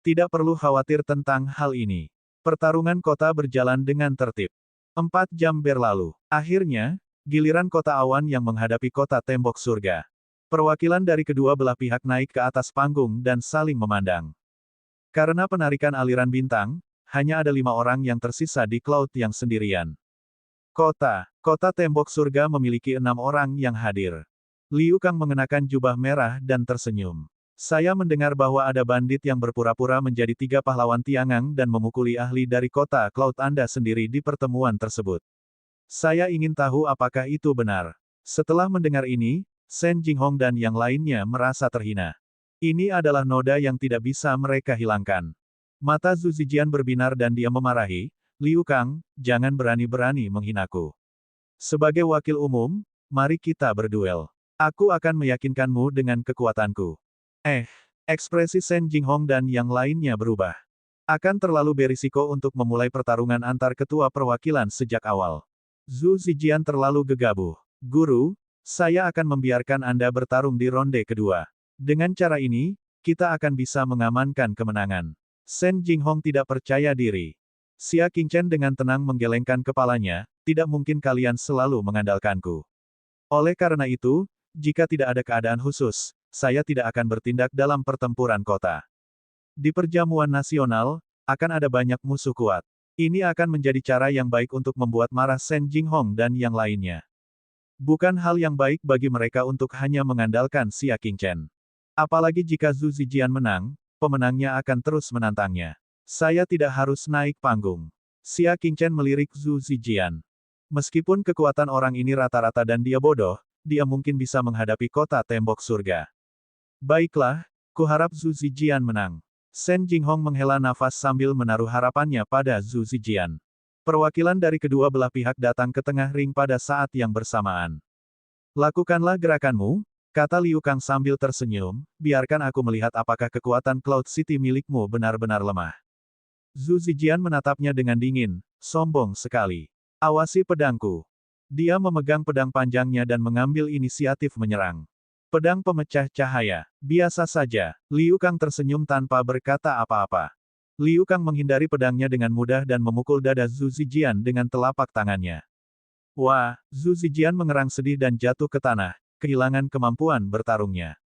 Tidak perlu khawatir tentang hal ini. Pertarungan kota berjalan dengan tertib. 4 jam berlalu. Akhirnya, giliran kota awan yang menghadapi kota tembok surga. Perwakilan dari kedua belah pihak naik ke atas panggung dan saling memandang. Karena penarikan aliran bintang, hanya ada 5 orang yang tersisa di Cloud yang sendirian. Kota tembok surga memiliki 6 orang yang hadir. Liu Kang mengenakan jubah merah dan tersenyum. Saya mendengar bahwa ada bandit yang berpura-pura menjadi 3 pahlawan Tiangang dan memukuli ahli dari kota Cloud Anda sendiri di pertemuan tersebut. Saya ingin tahu apakah itu benar. Setelah mendengar ini, Shen Jinghong dan yang lainnya merasa terhina. Ini adalah noda yang tidak bisa mereka hilangkan. Mata Zhu Zijian berbinar dan dia memarahi, Liu Kang, jangan berani-berani menghinaku. Sebagai wakil umum, mari kita berduel. Aku akan meyakinkanmu dengan kekuatanku. Ekspresi Shen Jinghong dan yang lainnya berubah. Akan terlalu berisiko untuk memulai pertarungan antar ketua perwakilan sejak awal. Zhu Zijian terlalu gegabah. Guru, saya akan membiarkan Anda bertarung di ronde kedua. Dengan cara ini, kita akan bisa mengamankan kemenangan. Shen Jinghong tidak percaya diri. Xia Qingchen dengan tenang menggelengkan kepalanya, tidak mungkin kalian selalu mengandalkanku. Oleh karena itu, jika tidak ada keadaan khusus, saya tidak akan bertindak dalam pertempuran kota. Di perjamuan nasional, akan ada banyak musuh kuat. Ini akan menjadi cara yang baik untuk membuat marah Shen Jinghong dan yang lainnya. Bukan hal yang baik bagi mereka untuk hanya mengandalkan Xia Qingchen. Apalagi jika Zhu Zijian menang, pemenangnya akan terus menantangnya. Saya tidak harus naik panggung. Xia Qingchen melirik Zhu Zijian. Meskipun kekuatan orang ini rata-rata dan dia bodoh, dia mungkin bisa menghadapi kota tembok surga. Baiklah, kuharap Zhu Zijian menang. Shen Jinghong menghela nafas sambil menaruh harapannya pada Zhu Zijian. Perwakilan dari kedua belah pihak datang ke tengah ring pada saat yang bersamaan. Lakukanlah gerakanmu, kata Liu Kang sambil tersenyum, biarkan aku melihat apakah kekuatan Cloud City milikmu benar-benar lemah. Zhu Zijian menatapnya dengan dingin, sombong sekali. Awasi pedangku. Dia memegang pedang panjangnya dan mengambil inisiatif menyerang. Pedang pemecah cahaya. Biasa saja. Liu Kang tersenyum tanpa berkata apa-apa. Liu Kang menghindari pedangnya dengan mudah dan memukul dada Zhu Zijian dengan telapak tangannya. Wah, Zhu Zijian mengerang sedih dan jatuh ke tanah, kehilangan kemampuan bertarungnya.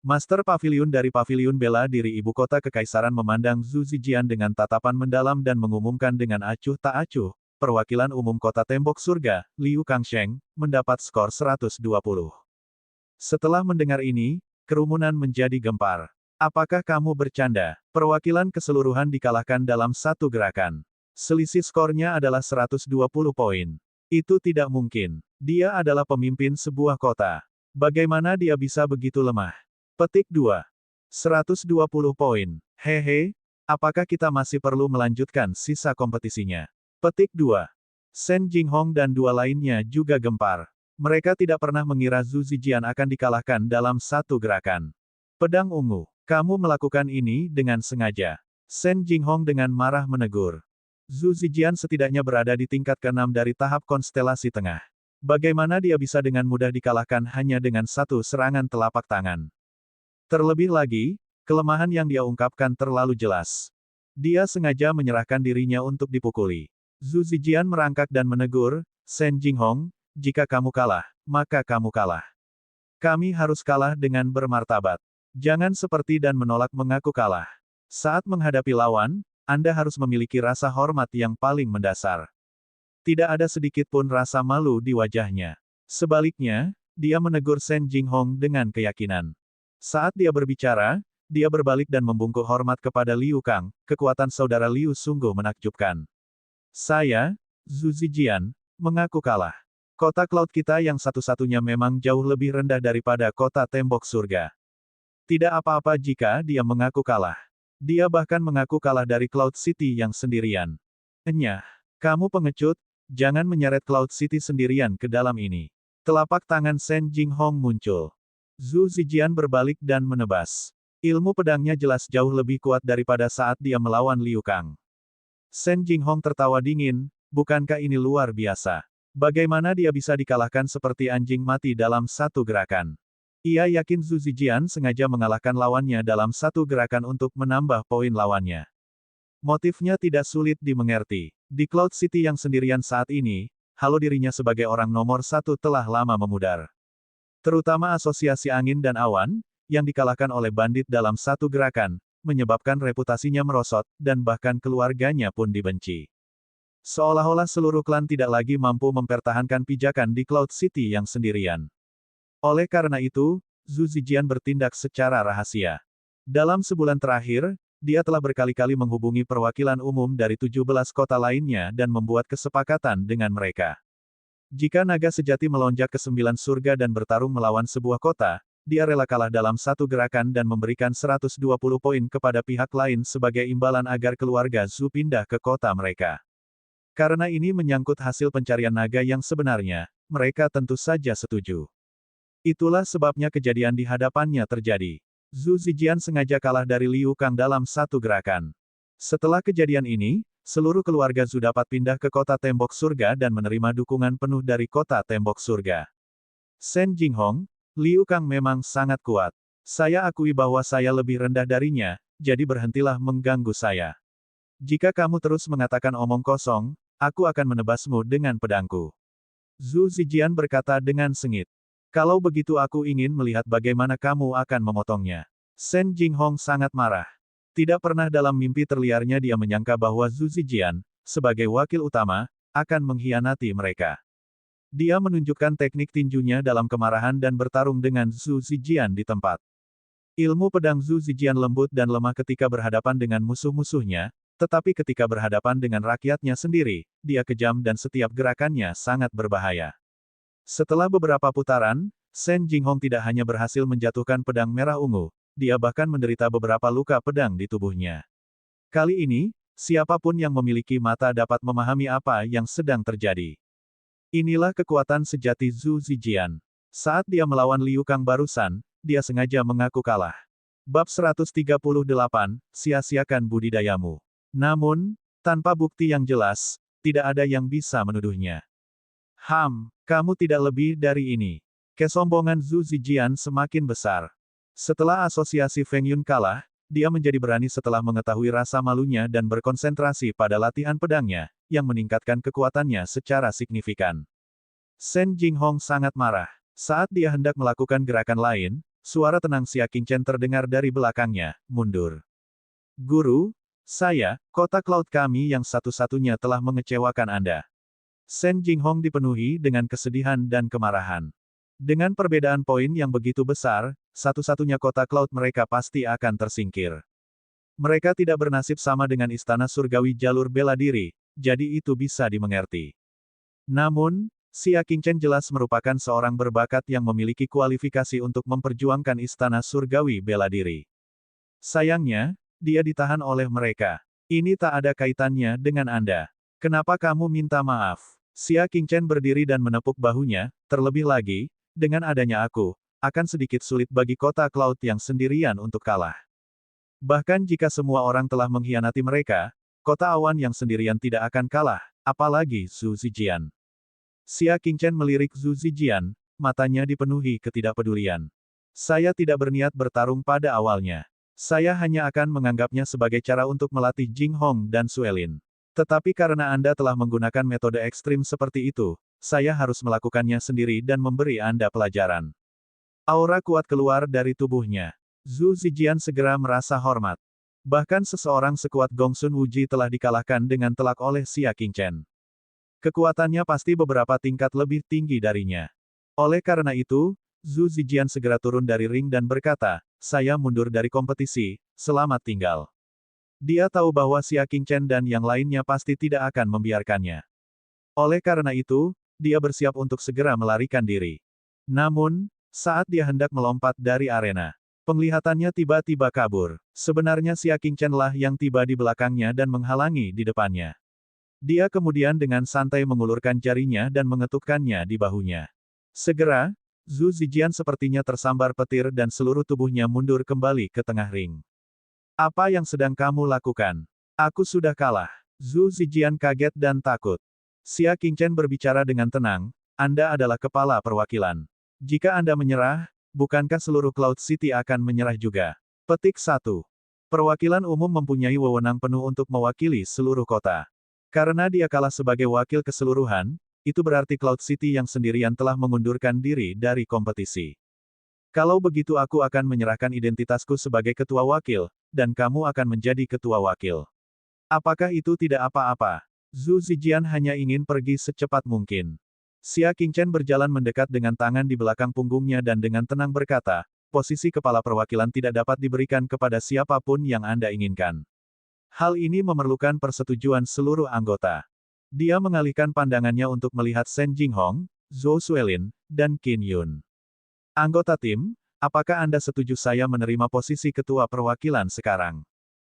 Master Paviliun dari Paviliun Bela Diri Ibu Kota Kekaisaran memandang Zhu Zijian dengan tatapan mendalam dan mengumumkan dengan acuh tak acuh. Perwakilan umum kota tembok surga, Liu Kangsheng, mendapat skor 120. Setelah mendengar ini, kerumunan menjadi gempar. Apakah kamu bercanda? Perwakilan keseluruhan dikalahkan dalam satu gerakan. Selisih skornya adalah 120 poin. Itu tidak mungkin. Dia adalah pemimpin sebuah kota. Bagaimana dia bisa begitu lemah? Petik 2. 120 poin. Hehe, apakah kita masih perlu melanjutkan sisa kompetisinya? Petik 2. Shen Jinghong dan dua lainnya juga gempar. Mereka tidak pernah mengira Zhu Zijian akan dikalahkan dalam satu gerakan. Pedang ungu. Kamu melakukan ini dengan sengaja. Shen Jinghong dengan marah menegur. Zhu Zijian setidaknya berada di tingkat ke-6 dari tahap konstelasi tengah. Bagaimana dia bisa dengan mudah dikalahkan hanya dengan satu serangan telapak tangan? Terlebih lagi, kelemahan yang dia ungkapkan terlalu jelas. Dia sengaja menyerahkan dirinya untuk dipukuli. Zhu Zijian merangkak dan menegur, Shen Jinghong, jika kamu kalah, maka kamu kalah. Kami harus kalah dengan bermartabat. Jangan seperti dan menolak mengaku kalah. Saat menghadapi lawan, Anda harus memiliki rasa hormat yang paling mendasar. Tidak ada sedikit pun rasa malu di wajahnya. Sebaliknya, dia menegur Shen Jinghong dengan keyakinan. Saat dia berbicara, dia berbalik dan membungkuk hormat kepada Liu Kang. Kekuatan saudara Liu sungguh menakjubkan. Saya, Zhu Zijian, mengaku kalah. Kota Cloud kita yang satu-satunya memang jauh lebih rendah daripada kota tembok surga. Tidak apa-apa jika dia mengaku kalah. Dia bahkan mengaku kalah dari Cloud City yang sendirian. Enyah, kamu pengecut, jangan menyeret Cloud City sendirian ke dalam ini. Telapak tangan Shen Jinghong muncul. Zhu Zijian berbalik dan menebas. Ilmu pedangnya jelas jauh lebih kuat daripada saat dia melawan Liu Kang. Shen Jinghong tertawa dingin, bukankah ini luar biasa? Bagaimana dia bisa dikalahkan seperti anjing mati dalam satu gerakan? Ia yakin Zhu Zijian sengaja mengalahkan lawannya dalam satu gerakan untuk menambah poin lawannya. Motifnya tidak sulit dimengerti. Di Cloud City yang sendirian saat ini, halu dirinya sebagai orang nomor satu telah lama memudar. Terutama asosiasi angin dan awan, yang dikalahkan oleh bandit dalam satu gerakan, menyebabkan reputasinya merosot, dan bahkan keluarganya pun dibenci. Seolah-olah seluruh klan tidak lagi mampu mempertahankan pijakan di Cloud City yang sendirian. Oleh karena itu, Zhu Zijian bertindak secara rahasia. Dalam sebulan terakhir, dia telah berkali-kali menghubungi perwakilan umum dari 17 kota lainnya dan membuat kesepakatan dengan mereka. Jika naga sejati melonjak ke 9 surga dan bertarung melawan sebuah kota, dia rela kalah dalam satu gerakan dan memberikan 120 poin kepada pihak lain sebagai imbalan agar keluarga Zhu pindah ke kota mereka. Karena ini menyangkut hasil pencarian naga yang sebenarnya, mereka tentu saja setuju. Itulah sebabnya kejadian di hadapannya terjadi. Zhu Zijian sengaja kalah dari Liu Kang dalam satu gerakan. Setelah kejadian ini, seluruh keluarga Zhu dapat pindah ke kota tembok surga dan menerima dukungan penuh dari kota tembok surga. Shen Jinghong, Liu Kang memang sangat kuat. Saya akui bahwa saya lebih rendah darinya, jadi berhentilah mengganggu saya. Jika kamu terus mengatakan omong kosong, aku akan menebasmu dengan pedangku. Zhu Zijian berkata dengan sengit. Kalau begitu aku ingin melihat bagaimana kamu akan memotongnya. Shen Jinghong sangat marah. Tidak pernah dalam mimpi terliarnya dia menyangka bahwa Zhu Zijian, sebagai wakil utama, akan mengkhianati mereka. Dia menunjukkan teknik tinjunya dalam kemarahan dan bertarung dengan Zhu Zijian di tempat. Ilmu pedang Zhu Zijian lembut dan lemah ketika berhadapan dengan musuh-musuhnya, tetapi ketika berhadapan dengan rakyatnya sendiri, dia kejam dan setiap gerakannya sangat berbahaya. Setelah beberapa putaran, Shen Jinghong tidak hanya berhasil menjatuhkan pedang merah ungu, dia bahkan menderita beberapa luka pedang di tubuhnya. Kali ini, siapapun yang memiliki mata dapat memahami apa yang sedang terjadi. Inilah kekuatan sejati Zhu Zijian. Saat dia melawan Liu Kang barusan, dia sengaja mengaku kalah. Bab 138, sia-siakan budidayamu. Namun, tanpa bukti yang jelas, tidak ada yang bisa menuduhnya. Kamu tidak lebih dari ini. Kesombongan Zhu Zijian semakin besar. Setelah asosiasi Feng Yun kalah, dia menjadi berani setelah mengetahui rasa malunya dan berkonsentrasi pada latihan pedangnya, yang meningkatkan kekuatannya secara signifikan. Shen Jinghong sangat marah. Saat dia hendak melakukan gerakan lain, suara tenang Xia Qingchen terdengar dari belakangnya, mundur. Guru, kota Cloud kami yang satu-satunya telah mengecewakan Anda. Shen Jinghong dipenuhi dengan kesedihan dan kemarahan. Dengan perbedaan poin yang begitu besar, satu-satunya kota Cloud mereka pasti akan tersingkir. Mereka tidak bernasib sama dengan istana surgawi jalur bela diri, jadi itu bisa dimengerti. Namun, Xia Qingchen jelas merupakan seorang berbakat yang memiliki kualifikasi untuk memperjuangkan istana surgawi bela diri. Sayangnya, dia ditahan oleh mereka. Ini tak ada kaitannya dengan Anda. Kenapa kamu minta maaf? Xia Qingchen berdiri dan menepuk bahunya, terlebih lagi, dengan adanya aku, akan sedikit sulit bagi kota Cloud yang sendirian untuk kalah. Bahkan jika semua orang telah mengkhianati mereka, kota awan yang sendirian tidak akan kalah, apalagi Zhu Zijian. Xia Qingchen melirik Zhu Zijian, matanya dipenuhi ketidakpedulian. Saya tidak berniat bertarung pada awalnya. Saya hanya akan menganggapnya sebagai cara untuk melatih Jinghong dan Suelin. Tetapi karena Anda telah menggunakan metode ekstrim seperti itu, saya harus melakukannya sendiri dan memberi Anda pelajaran. Aura kuat keluar dari tubuhnya. Zhu Zijian segera merasa hormat. Bahkan seseorang sekuat Gongsun Wuji telah dikalahkan dengan telak oleh Xia Qingchen. Kekuatannya pasti beberapa tingkat lebih tinggi darinya. Oleh karena itu, Zhu Zijian segera turun dari ring dan berkata, saya mundur dari kompetisi, selamat tinggal. Dia tahu bahwa Xia Qingchen dan yang lainnya pasti tidak akan membiarkannya. Oleh karena itu, dia bersiap untuk segera melarikan diri. Namun, saat dia hendak melompat dari arena, penglihatannya tiba-tiba kabur. Sebenarnya Xia Qingchen lah yang tiba di belakangnya dan menghalangi di depannya. Dia kemudian dengan santai mengulurkan jarinya dan mengetukkannya di bahunya. Segera, Zhu Zijian sepertinya tersambar petir dan seluruh tubuhnya mundur kembali ke tengah ring. Apa yang sedang kamu lakukan? Aku sudah kalah. Zhu Zijian kaget dan takut. Xia Qingchen berbicara dengan tenang, Anda adalah kepala perwakilan. Jika Anda menyerah, bukankah seluruh Cloud City akan menyerah juga? Petik 1. Perwakilan umum mempunyai wewenang penuh untuk mewakili seluruh kota. Karena dia kalah sebagai wakil keseluruhan, itu berarti Cloud City yang sendirian telah mengundurkan diri dari kompetisi. Kalau begitu aku akan menyerahkan identitasku sebagai ketua wakil, dan kamu akan menjadi ketua wakil. Apakah itu tidak apa-apa? Zhu Zijian hanya ingin pergi secepat mungkin. Xia Qingchen berjalan mendekat dengan tangan di belakang punggungnya dan dengan tenang berkata, posisi kepala perwakilan tidak dapat diberikan kepada siapapun yang Anda inginkan. Hal ini memerlukan persetujuan seluruh anggota. Dia mengalihkan pandangannya untuk melihat Shen Jinghong, Zhou Suelin, dan Qin Yun. Anggota tim, apakah Anda setuju saya menerima posisi ketua perwakilan sekarang?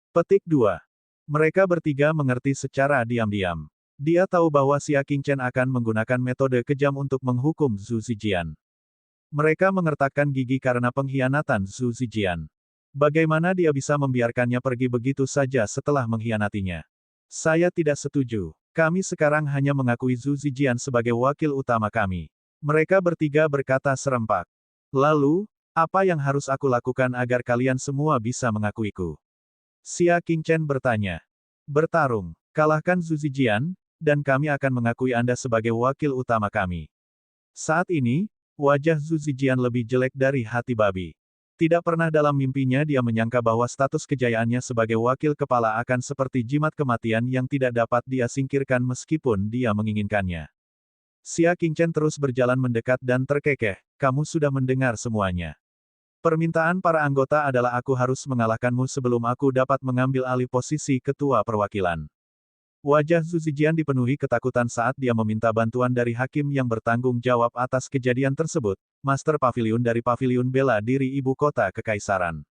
Petik 2. Mereka bertiga mengerti secara diam-diam. Dia tahu bahwa Xia Qingchen akan menggunakan metode kejam untuk menghukum Zhu Zijian. Mereka mengertakkan gigi karena pengkhianatan Zhu Zijian. Bagaimana dia bisa membiarkannya pergi begitu saja setelah mengkhianatinya? Saya tidak setuju. Kami sekarang hanya mengakui Zhu Zijian sebagai wakil utama kami. Mereka bertiga berkata serempak. Lalu, apa yang harus aku lakukan agar kalian semua bisa mengakuiku? Xia Qingchen bertanya. Bertarung, kalahkan Zhu Zijian, dan kami akan mengakui Anda sebagai wakil utama kami. Saat ini, wajah Zhu Zijian lebih jelek dari hati babi. Tidak pernah dalam mimpinya dia menyangka bahwa status kejayaannya sebagai wakil kepala akan seperti jimat kematian yang tidak dapat dia singkirkan meskipun dia menginginkannya. Xia Qingchen terus berjalan mendekat dan terkekeh, kamu sudah mendengar semuanya. Permintaan para anggota adalah aku harus mengalahkanmu sebelum aku dapat mengambil alih posisi ketua perwakilan. Wajah Zhu Zijian dipenuhi ketakutan saat dia meminta bantuan dari hakim yang bertanggung jawab atas kejadian tersebut, Master Paviliun dari Paviliun Bela Diri Ibu Kota Kekaisaran.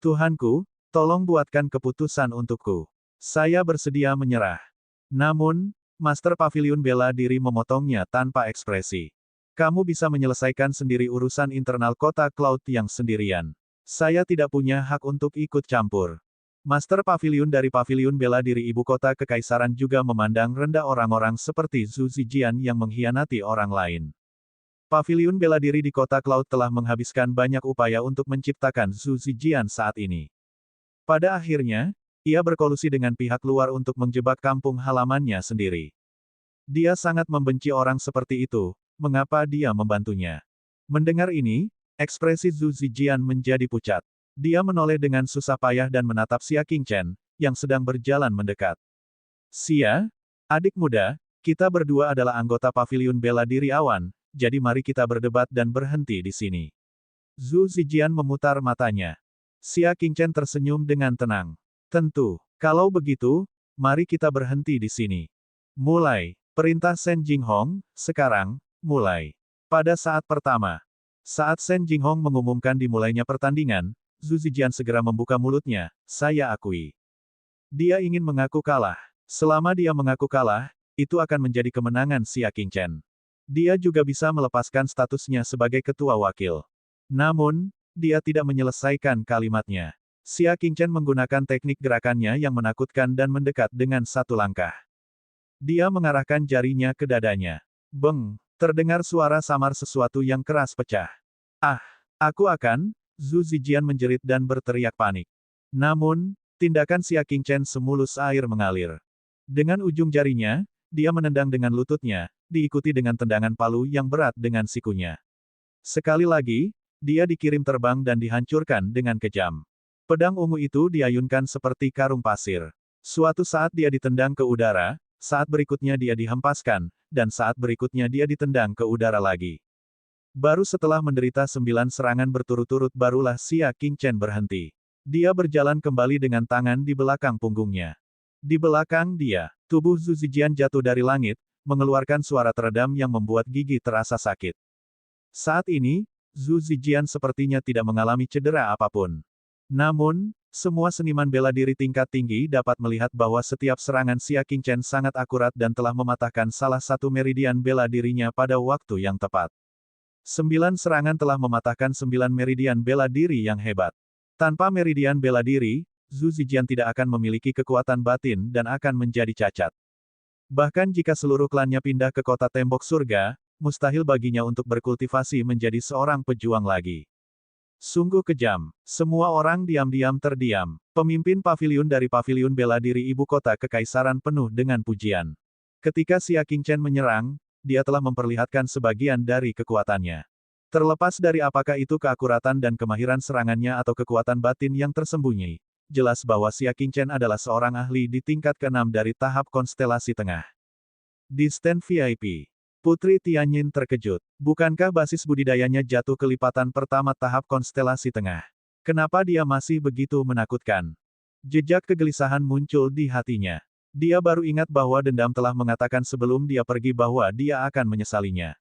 Tuhanku, tolong buatkan keputusan untukku. Saya bersedia menyerah. Namun, Master Paviliun Bela Diri memotongnya tanpa ekspresi. Kamu bisa menyelesaikan sendiri urusan internal kota Cloud yang sendirian. Saya tidak punya hak untuk ikut campur. Master Paviliun dari Paviliun Bela Diri Ibu Kota Kekaisaran juga memandang rendah orang-orang seperti Zhu Zijian yang mengkhianati orang lain. Paviliun Bela Diri di Kota Cloud telah menghabiskan banyak upaya untuk menciptakan Zhu Zijian saat ini. Pada akhirnya, ia berkolusi dengan pihak luar untuk menjebak kampung halamannya sendiri. Dia sangat membenci orang seperti itu, mengapa dia membantunya? Mendengar ini, ekspresi Zhu Zijian menjadi pucat. Dia menoleh dengan susah payah dan menatap Xia Qingchen, yang sedang berjalan mendekat. Xia, adik muda, kita berdua adalah anggota Paviliun Bela Diri Awan, jadi mari kita berdebat dan berhenti di sini. Zhu Zijian memutar matanya. Xia Qingchen tersenyum dengan tenang. Tentu, kalau begitu, mari kita berhenti di sini. Mulai, perintah Shen Jinghong, sekarang, mulai. Pada saat pertama, saat Shen Jinghong mengumumkan dimulainya pertandingan, Zhu Zijian segera membuka mulutnya, saya akui. Dia ingin mengaku kalah. Selama dia mengaku kalah, itu akan menjadi kemenangan Xia Qingchen. Dia juga bisa melepaskan statusnya sebagai ketua wakil. Namun, dia tidak menyelesaikan kalimatnya. Xia Qingchen menggunakan teknik gerakannya yang menakutkan dan mendekat dengan satu langkah. Dia mengarahkan jarinya ke dadanya. Beng, terdengar suara samar sesuatu yang keras pecah. Ah, aku akan... Zhu Zijian menjerit dan berteriak panik. Namun, tindakan Xia Qingchen semulus air mengalir. Dengan ujung jarinya, dia menendang dengan lututnya, diikuti dengan tendangan palu yang berat dengan sikunya. Sekali lagi, dia dikirim terbang dan dihancurkan dengan kejam. Pedang ungu itu diayunkan seperti karung pasir. Suatu saat dia ditendang ke udara, saat berikutnya dia dihempaskan, dan saat berikutnya dia ditendang ke udara lagi. Baru setelah menderita 9 serangan berturut-turut barulah Xia Qingchen berhenti. Dia berjalan kembali dengan tangan di belakang punggungnya. Di belakang dia, tubuh Zhu Zijian jatuh dari langit, mengeluarkan suara teredam yang membuat gigi terasa sakit. Saat ini, Zhu Zijian sepertinya tidak mengalami cedera apapun. Namun, semua seniman bela diri tingkat tinggi dapat melihat bahwa setiap serangan Xia Qingchen sangat akurat dan telah mematahkan salah satu meridian bela dirinya pada waktu yang tepat. 9 serangan telah mematahkan 9 meridian bela diri yang hebat. Tanpa meridian bela diri, Zhu Zijian tidak akan memiliki kekuatan batin dan akan menjadi cacat. Bahkan jika seluruh klannya pindah ke kota tembok surga, mustahil baginya untuk berkultivasi menjadi seorang pejuang lagi. Sungguh kejam. Semua orang diam-diam terdiam. Pemimpin paviliun dari paviliun bela diri ibu kota kekaisaran penuh dengan pujian. Ketika Xia Qingchen menyerang, dia telah memperlihatkan sebagian dari kekuatannya. Terlepas dari apakah itu keakuratan dan kemahiran serangannya atau kekuatan batin yang tersembunyi, jelas bahwa Xia Qingchen adalah seorang ahli di tingkat ke-6 dari tahap konstelasi tengah. Di stand VIP, Putri Tianyin terkejut. Bukankah basis budidayanya jatuh ke lipatan pertama tahap konstelasi tengah? Kenapa dia masih begitu menakutkan? Jejak kegelisahan muncul di hatinya. Dia baru ingat bahwa dendam telah mengatakan sebelum dia pergi bahwa dia akan menyesalinya.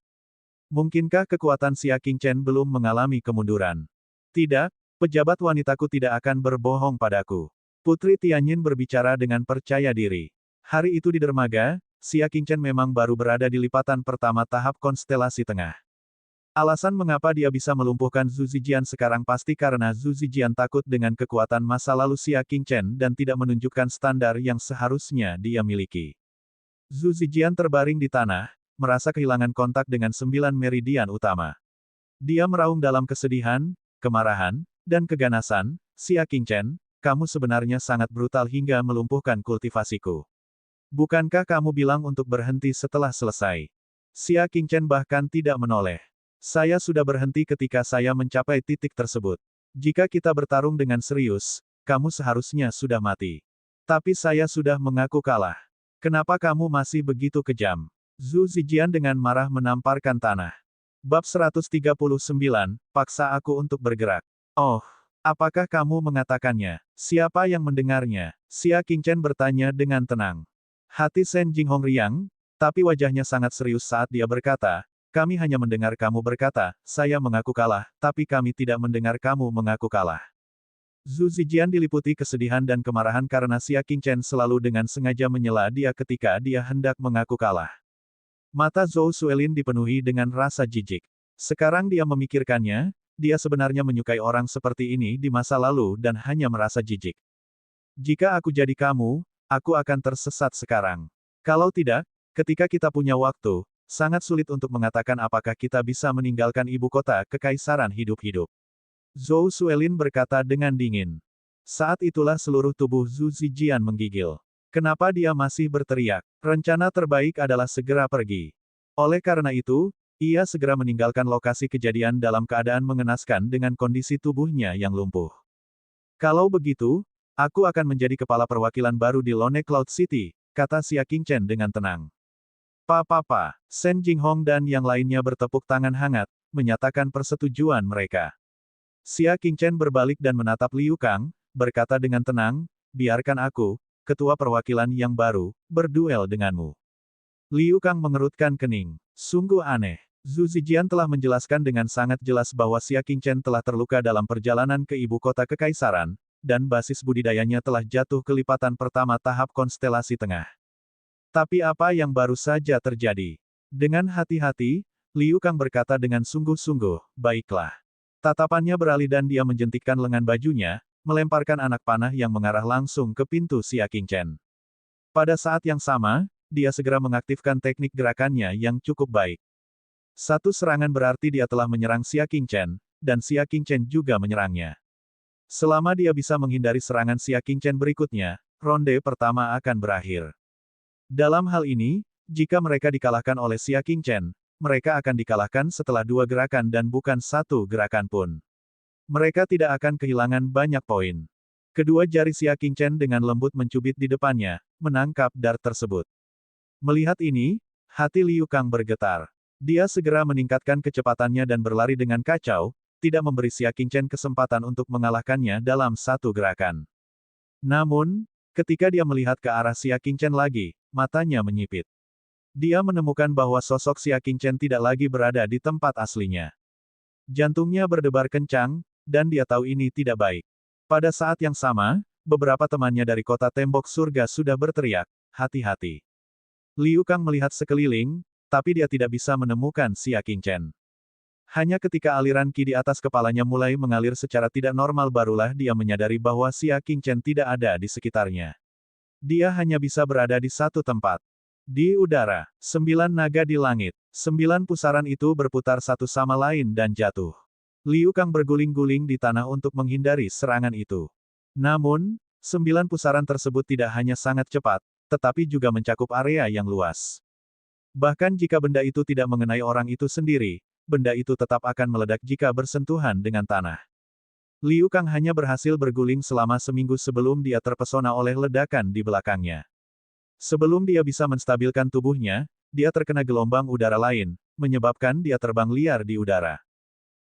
Mungkinkah kekuatan Xia Qingchen belum mengalami kemunduran? Tidak, pejabat wanitaku tidak akan berbohong padaku. Putri Tianyin berbicara dengan percaya diri. Hari itu di dermaga, Xia Qingchen memang baru berada di lipatan pertama tahap konstelasi tengah. Alasan mengapa dia bisa melumpuhkan Zhu Zijian sekarang pasti karena Zhu Zijian takut dengan kekuatan masa lalu Xia Qingchen dan tidak menunjukkan standar yang seharusnya dia miliki. Zhu Zijian terbaring di tanah, merasa kehilangan kontak dengan 9 meridian utama. Dia meraung dalam kesedihan, kemarahan, dan keganasan. Xia Qingchen, kamu sebenarnya sangat brutal hingga melumpuhkan kultivasiku. Bukankah kamu bilang untuk berhenti setelah selesai? Xia Qingchen bahkan tidak menoleh. Saya sudah berhenti ketika saya mencapai titik tersebut. Jika kita bertarung dengan serius, kamu seharusnya sudah mati. Tapi saya sudah mengaku kalah. Kenapa kamu masih begitu kejam? Zhu Zijian dengan marah menamparkan tanah. Bab 139, paksa aku untuk bergerak. Oh, apakah kamu mengatakannya? Siapa yang mendengarnya? Xia Qingchen bertanya dengan tenang. Hati Shen Jinghong riang, tapi wajahnya sangat serius saat dia berkata, kami hanya mendengar kamu berkata, saya mengaku kalah, tapi kami tidak mendengar kamu mengaku kalah. Zhu Zijian diliputi kesedihan dan kemarahan karena Xia Qingchen selalu dengan sengaja menyela dia ketika dia hendak mengaku kalah. Mata Zhou Suelin dipenuhi dengan rasa jijik. Sekarang dia memikirkannya, dia sebenarnya menyukai orang seperti ini di masa lalu dan hanya merasa jijik. Jika aku jadi kamu, aku akan tersesat sekarang. Kalau tidak, ketika kita punya waktu, sangat sulit untuk mengatakan apakah kita bisa meninggalkan ibu kota kekaisaran hidup-hidup. Zhou Suelin berkata dengan dingin. Saat itulah seluruh tubuh Zhu Zijian menggigil. Kenapa dia masih berteriak? Rencana terbaik adalah segera pergi. Oleh karena itu, ia segera meninggalkan lokasi kejadian dalam keadaan mengenaskan dengan kondisi tubuhnya yang lumpuh. Kalau begitu, aku akan menjadi kepala perwakilan baru di Lone Cloud City, kata Xia Qingchen dengan tenang. Papa, Shen Jinghong dan yang lainnya bertepuk tangan hangat, menyatakan persetujuan mereka. Xia Qingchen berbalik dan menatap Liu Kang, berkata dengan tenang, biarkan aku, ketua perwakilan yang baru, berduel denganmu. Liu Kang mengerutkan kening. Sungguh aneh. Zhu Zijian telah menjelaskan dengan sangat jelas bahwa Xia Qingchen telah terluka dalam perjalanan ke ibu kota kekaisaran, dan basis budidayanya telah jatuh ke lipatan pertama tahap konstelasi tengah. Tapi apa yang baru saja terjadi? Dengan hati-hati, Liu Kang berkata dengan sungguh-sungguh, baiklah. Tatapannya beralih dan dia menjentikkan lengan bajunya, melemparkan anak panah yang mengarah langsung ke pintu Xia Qingchen. Pada saat yang sama, dia segera mengaktifkan teknik gerakannya yang cukup baik. Satu serangan berarti dia telah menyerang Xia Qingchen, dan Xia Qingchen juga menyerangnya. Selama dia bisa menghindari serangan Xia Qingchen berikutnya, ronde pertama akan berakhir. Dalam hal ini, jika mereka dikalahkan oleh Xia Qingchen, mereka akan dikalahkan setelah 2 gerakan dan bukan 1 gerakan pun. Mereka tidak akan kehilangan banyak poin. Kedua jari Xia Qingchen dengan lembut mencubit di depannya, menangkap dart tersebut. Melihat ini, hati Liu Kang bergetar. Dia segera meningkatkan kecepatannya dan berlari dengan kacau, tidak memberi Xia Qingchen kesempatan untuk mengalahkannya dalam 1 gerakan. Namun, ketika dia melihat ke arah Xia Qingchen lagi, matanya menyipit. Dia menemukan bahwa sosok Xia Qingchen tidak lagi berada di tempat aslinya. Jantungnya berdebar kencang, dan dia tahu ini tidak baik. Pada saat yang sama, beberapa temannya dari kota tembok surga sudah berteriak, hati-hati. Liu Kang melihat sekeliling, tapi dia tidak bisa menemukan Xia Qingchen. Hanya ketika aliran Qi di atas kepalanya mulai mengalir secara tidak normal barulah dia menyadari bahwa Xia Qingchen tidak ada di sekitarnya. Dia hanya bisa berada di satu tempat. Di udara, 9 naga di langit, 9 pusaran itu berputar satu sama lain dan jatuh. Liu Kang berguling-guling di tanah untuk menghindari serangan itu. Namun, 9 pusaran tersebut tidak hanya sangat cepat, tetapi juga mencakup area yang luas. Bahkan jika benda itu tidak mengenai orang itu sendiri, benda itu tetap akan meledak jika bersentuhan dengan tanah. Liu Kang hanya berhasil berguling selama seminggu sebelum dia terpesona oleh ledakan di belakangnya. Sebelum dia bisa menstabilkan tubuhnya, dia terkena gelombang udara lain, menyebabkan dia terbang liar di udara.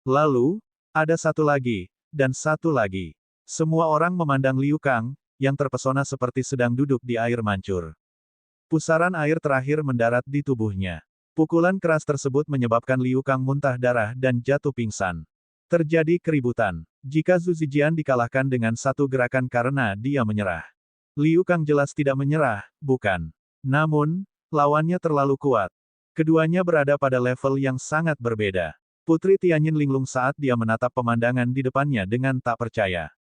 Lalu, ada satu lagi, dan satu lagi. Semua orang memandang Liu Kang, yang terpesona seperti sedang duduk di air mancur. Pusaran air terakhir mendarat di tubuhnya. Pukulan keras tersebut menyebabkan Liu Kang muntah darah dan jatuh pingsan. Terjadi keributan. Jika Zhu Zijian dikalahkan dengan 1 gerakan karena dia menyerah. Liu Kang jelas tidak menyerah, bukan? Namun, lawannya terlalu kuat. Keduanya berada pada level yang sangat berbeda. Putri Tianyin linglung saat dia menatap pemandangan di depannya dengan tak percaya.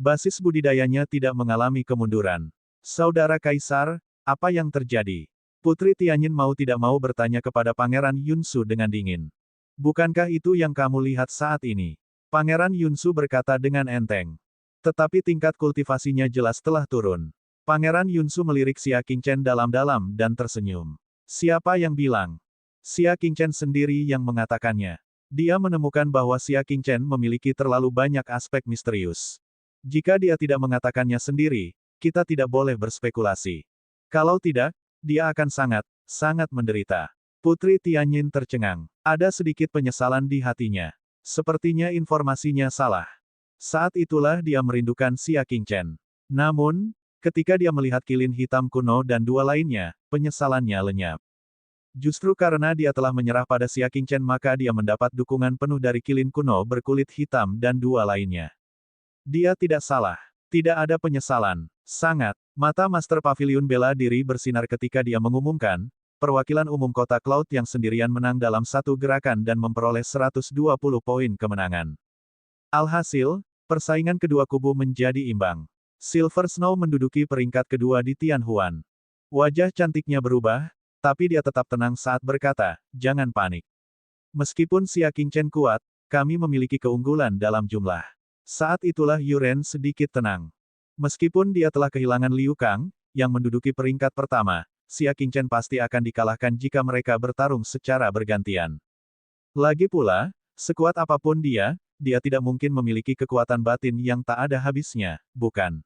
Basis budidayanya tidak mengalami kemunduran. Saudara Kaisar, apa yang terjadi? Putri Tianyin mau tidak mau bertanya kepada Pangeran Yunsu dengan dingin. Bukankah itu yang kamu lihat saat ini? Pangeran Yunsu berkata dengan enteng. Tetapi tingkat kultivasinya jelas telah turun. Pangeran Yunsu melirik Xia Qingchen dalam-dalam dan tersenyum. Siapa yang bilang? Xia Qingchen sendiri yang mengatakannya. Dia menemukan bahwa Xia Qingchen memiliki terlalu banyak aspek misterius. Jika dia tidak mengatakannya sendiri, kita tidak boleh berspekulasi. Kalau tidak, dia akan sangat menderita. Putri Tianyin tercengang. Ada sedikit penyesalan di hatinya. Sepertinya informasinya salah. Saat itulah dia merindukan Xia Qingchen. Namun, ketika dia melihat kilin hitam kuno dan 2 lainnya, penyesalannya lenyap. Justru karena dia telah menyerah pada Xia Qingchen maka dia mendapat dukungan penuh dari kilin kuno berkulit hitam dan 2 lainnya. Dia tidak salah. Tidak ada penyesalan. Sangat. Mata Master Pavilion bela diri bersinar ketika dia mengumumkan, perwakilan umum kota Cloud yang sendirian menang dalam 1 gerakan dan memperoleh 120 poin kemenangan. Alhasil, persaingan kedua kubu menjadi imbang. Silver Snow menduduki peringkat kedua di Tianhuan. Wajah cantiknya berubah, tapi dia tetap tenang saat berkata, jangan panik. Meskipun Xia Qingchen kuat, kami memiliki keunggulan dalam jumlah. Saat itulah Yuren sedikit tenang. Meskipun dia telah kehilangan Liu Kang, yang menduduki peringkat pertama, Xia Qingchen pasti akan dikalahkan jika mereka bertarung secara bergantian. Lagi pula, sekuat apapun dia tidak mungkin memiliki kekuatan batin yang tak ada habisnya, bukan?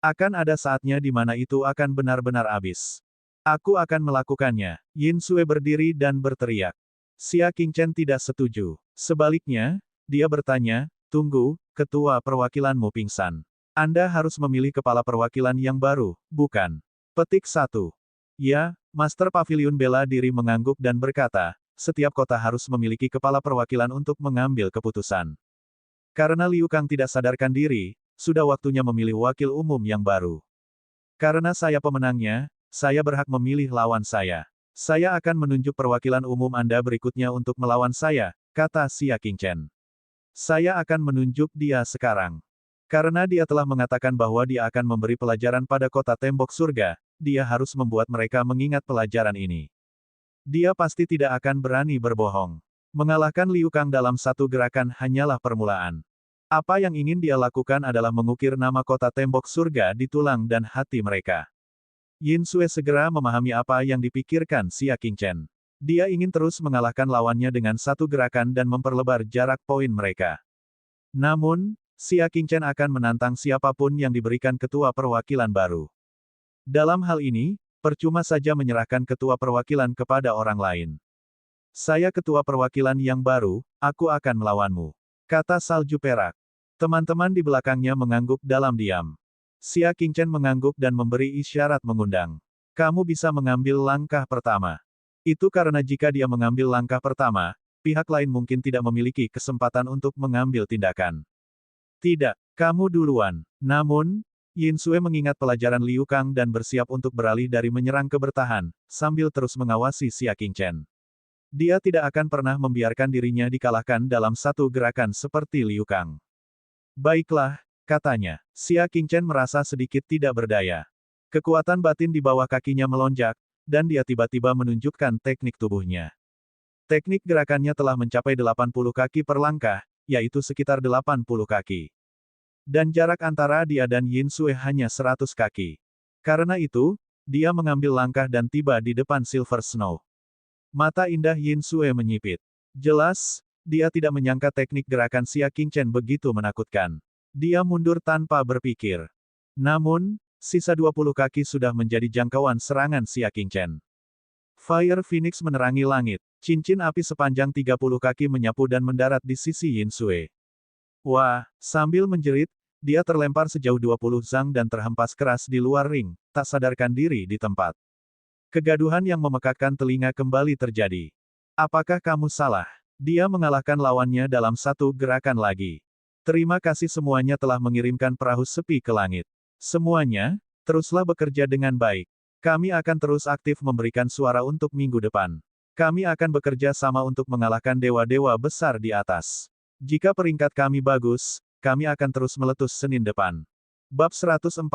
Akan ada saatnya di mana itu akan benar-benar habis. Aku akan melakukannya. Yin Sui berdiri dan berteriak. Xia Qingchen tidak setuju. Sebaliknya, dia bertanya, tunggu, ketua perwakilanmu pingsan. Anda harus memilih kepala perwakilan yang baru, bukan? Petik 1. Ya, Master Pavilion bela diri mengangguk dan berkata, setiap kota harus memiliki kepala perwakilan untuk mengambil keputusan. Karena Liu Kang tidak sadarkan diri, sudah waktunya memilih wakil umum yang baru. Karena saya pemenangnya, saya berhak memilih lawan saya. Saya akan menunjuk perwakilan umum Anda berikutnya untuk melawan saya, kata Xia Qingchen. Saya akan menunjuk dia sekarang. Karena dia telah mengatakan bahwa dia akan memberi pelajaran pada kota tembok surga, dia harus membuat mereka mengingat pelajaran ini. Dia pasti tidak akan berani berbohong. Mengalahkan Liu Kang dalam 1 gerakan hanyalah permulaan. Apa yang ingin dia lakukan adalah mengukir nama kota tembok surga di tulang dan hati mereka. Yin Sui segera memahami apa yang dipikirkan Xia Qingchen. Dia ingin terus mengalahkan lawannya dengan satu gerakan dan memperlebar jarak poin mereka. Namun, Xia Qingchen akan menantang siapapun yang diberikan ketua perwakilan baru. Dalam hal ini, percuma saja menyerahkan ketua perwakilan kepada orang lain. Saya ketua perwakilan yang baru, aku akan melawanmu, kata salju perak. Teman-teman di belakangnya mengangguk dalam diam. Xia Qingchen mengangguk dan memberi isyarat mengundang. Kamu bisa mengambil langkah pertama. Itu karena jika dia mengambil langkah pertama, pihak lain mungkin tidak memiliki kesempatan untuk mengambil tindakan. Tidak, kamu duluan. Namun, Yin Sui mengingat pelajaran Liu Kang dan bersiap untuk beralih dari menyerang ke bertahan, sambil terus mengawasi Xia Qingchen. Dia tidak akan pernah membiarkan dirinya dikalahkan dalam satu gerakan seperti Liu Kang. Baiklah, katanya. Xia Qingchen merasa sedikit tidak berdaya. Kekuatan batin di bawah kakinya melonjak, dan dia tiba-tiba menunjukkan teknik tubuhnya. Teknik gerakannya telah mencapai 80 kaki per langkah, yaitu sekitar 80 kaki. Dan jarak antara dia dan Yin Sui hanya 100 kaki. Karena itu, dia mengambil langkah dan tiba di depan Silver Snow. Mata indah Yin Sui menyipit. Jelas, dia tidak menyangka teknik gerakan Xia Qingchen begitu menakutkan. Dia mundur tanpa berpikir. Namun, sisa 20 kaki sudah menjadi jangkauan serangan Xia Qingchen. Fire Phoenix menerangi langit. Cincin api sepanjang 30 kaki menyapu dan mendarat di sisi Yin Sui. Wah, sambil menjerit, dia terlempar sejauh 20 zang dan terhempas keras di luar ring, tak sadarkan diri di tempat. Kegaduhan yang memekakkan telinga kembali terjadi. Apakah kamu salah? Dia mengalahkan lawannya dalam satu gerakan lagi. Terima kasih semuanya telah mengirimkan perahu sepi ke langit. Semuanya, teruslah bekerja dengan baik. Kami akan terus aktif memberikan suara untuk minggu depan. Kami akan bekerja sama untuk mengalahkan dewa-dewa besar di atas. Jika peringkat kami bagus, kami akan terus meletus Senin depan. Bab 140,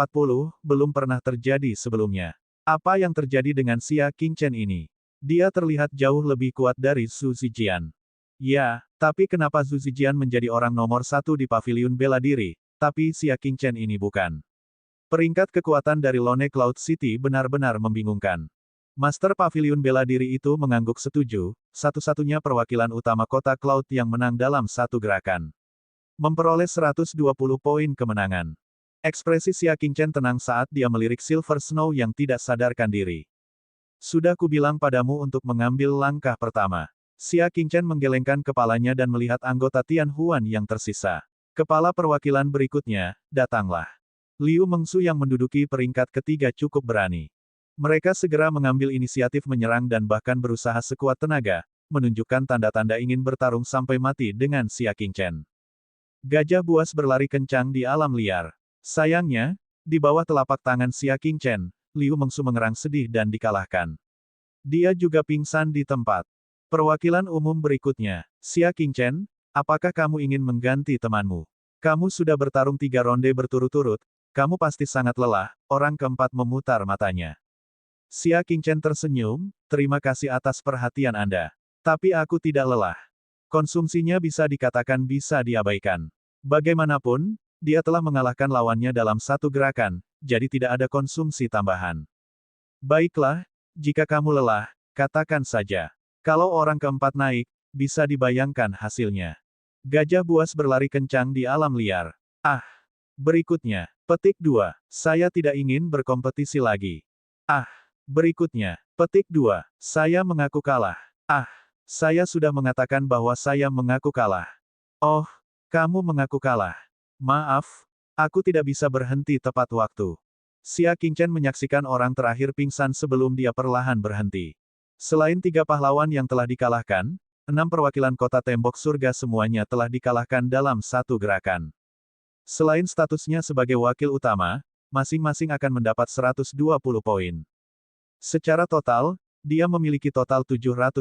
belum pernah terjadi sebelumnya. Apa yang terjadi dengan Xia Qingchen ini? Dia terlihat jauh lebih kuat dari Zhu Zijian. Ya, tapi kenapa Zhu Zijian menjadi orang nomor satu di paviliun bela diri, tapi Xia Qingchen ini bukan? Peringkat kekuatan dari Lone Cloud City benar-benar membingungkan. Master Paviliun Bela Diri itu mengangguk setuju, satu-satunya perwakilan utama kota Cloud yang menang dalam satu gerakan. Memperoleh 120 poin kemenangan. Ekspresi Xia Qingchen tenang saat dia melirik Silver Snow yang tidak sadarkan diri. Sudah kubilang padamu untuk mengambil langkah pertama. Xia Qingchen menggelengkan kepalanya dan melihat anggota Tianhuan yang tersisa. Kepala perwakilan berikutnya, datanglah. Liu Mengsu yang menduduki peringkat ketiga cukup berani. Mereka segera mengambil inisiatif menyerang dan bahkan berusaha sekuat tenaga, menunjukkan tanda-tanda ingin bertarung sampai mati dengan Xia Qingchen. Gajah buas berlari kencang di alam liar. Sayangnya, di bawah telapak tangan Xia Qingchen, Liu Mengsu mengerang sedih dan dikalahkan. Dia juga pingsan di tempat. Perwakilan umum berikutnya, Xia Qingchen, apakah kamu ingin mengganti temanmu? Kamu sudah bertarung 3 ronde berturut-turut, kamu pasti sangat lelah, orang keempat memutar matanya. Xia Qingchen tersenyum, terima kasih atas perhatian Anda. Tapi aku tidak lelah. Konsumsinya bisa dikatakan bisa diabaikan. Bagaimanapun, dia telah mengalahkan lawannya dalam satu gerakan, jadi tidak ada konsumsi tambahan. Baiklah, jika kamu lelah, katakan saja. Kalau orang keempat naik, bisa dibayangkan hasilnya. Gajah buas berlari kencang di alam liar. Ah! Berikutnya, petik 2. Saya tidak ingin berkompetisi lagi. Ah! Berikutnya, petik 2. Saya mengaku kalah. Ah! Saya sudah mengatakan bahwa saya mengaku kalah. Oh, kamu mengaku kalah. Maaf, aku tidak bisa berhenti tepat waktu. Xia Qingchen menyaksikan orang terakhir pingsan sebelum dia perlahan berhenti. Selain 3 pahlawan yang telah dikalahkan, 6 perwakilan kota tembok surga semuanya telah dikalahkan dalam satu gerakan. Selain statusnya sebagai wakil utama, masing-masing akan mendapat 120 poin. Secara total, dia memiliki total 720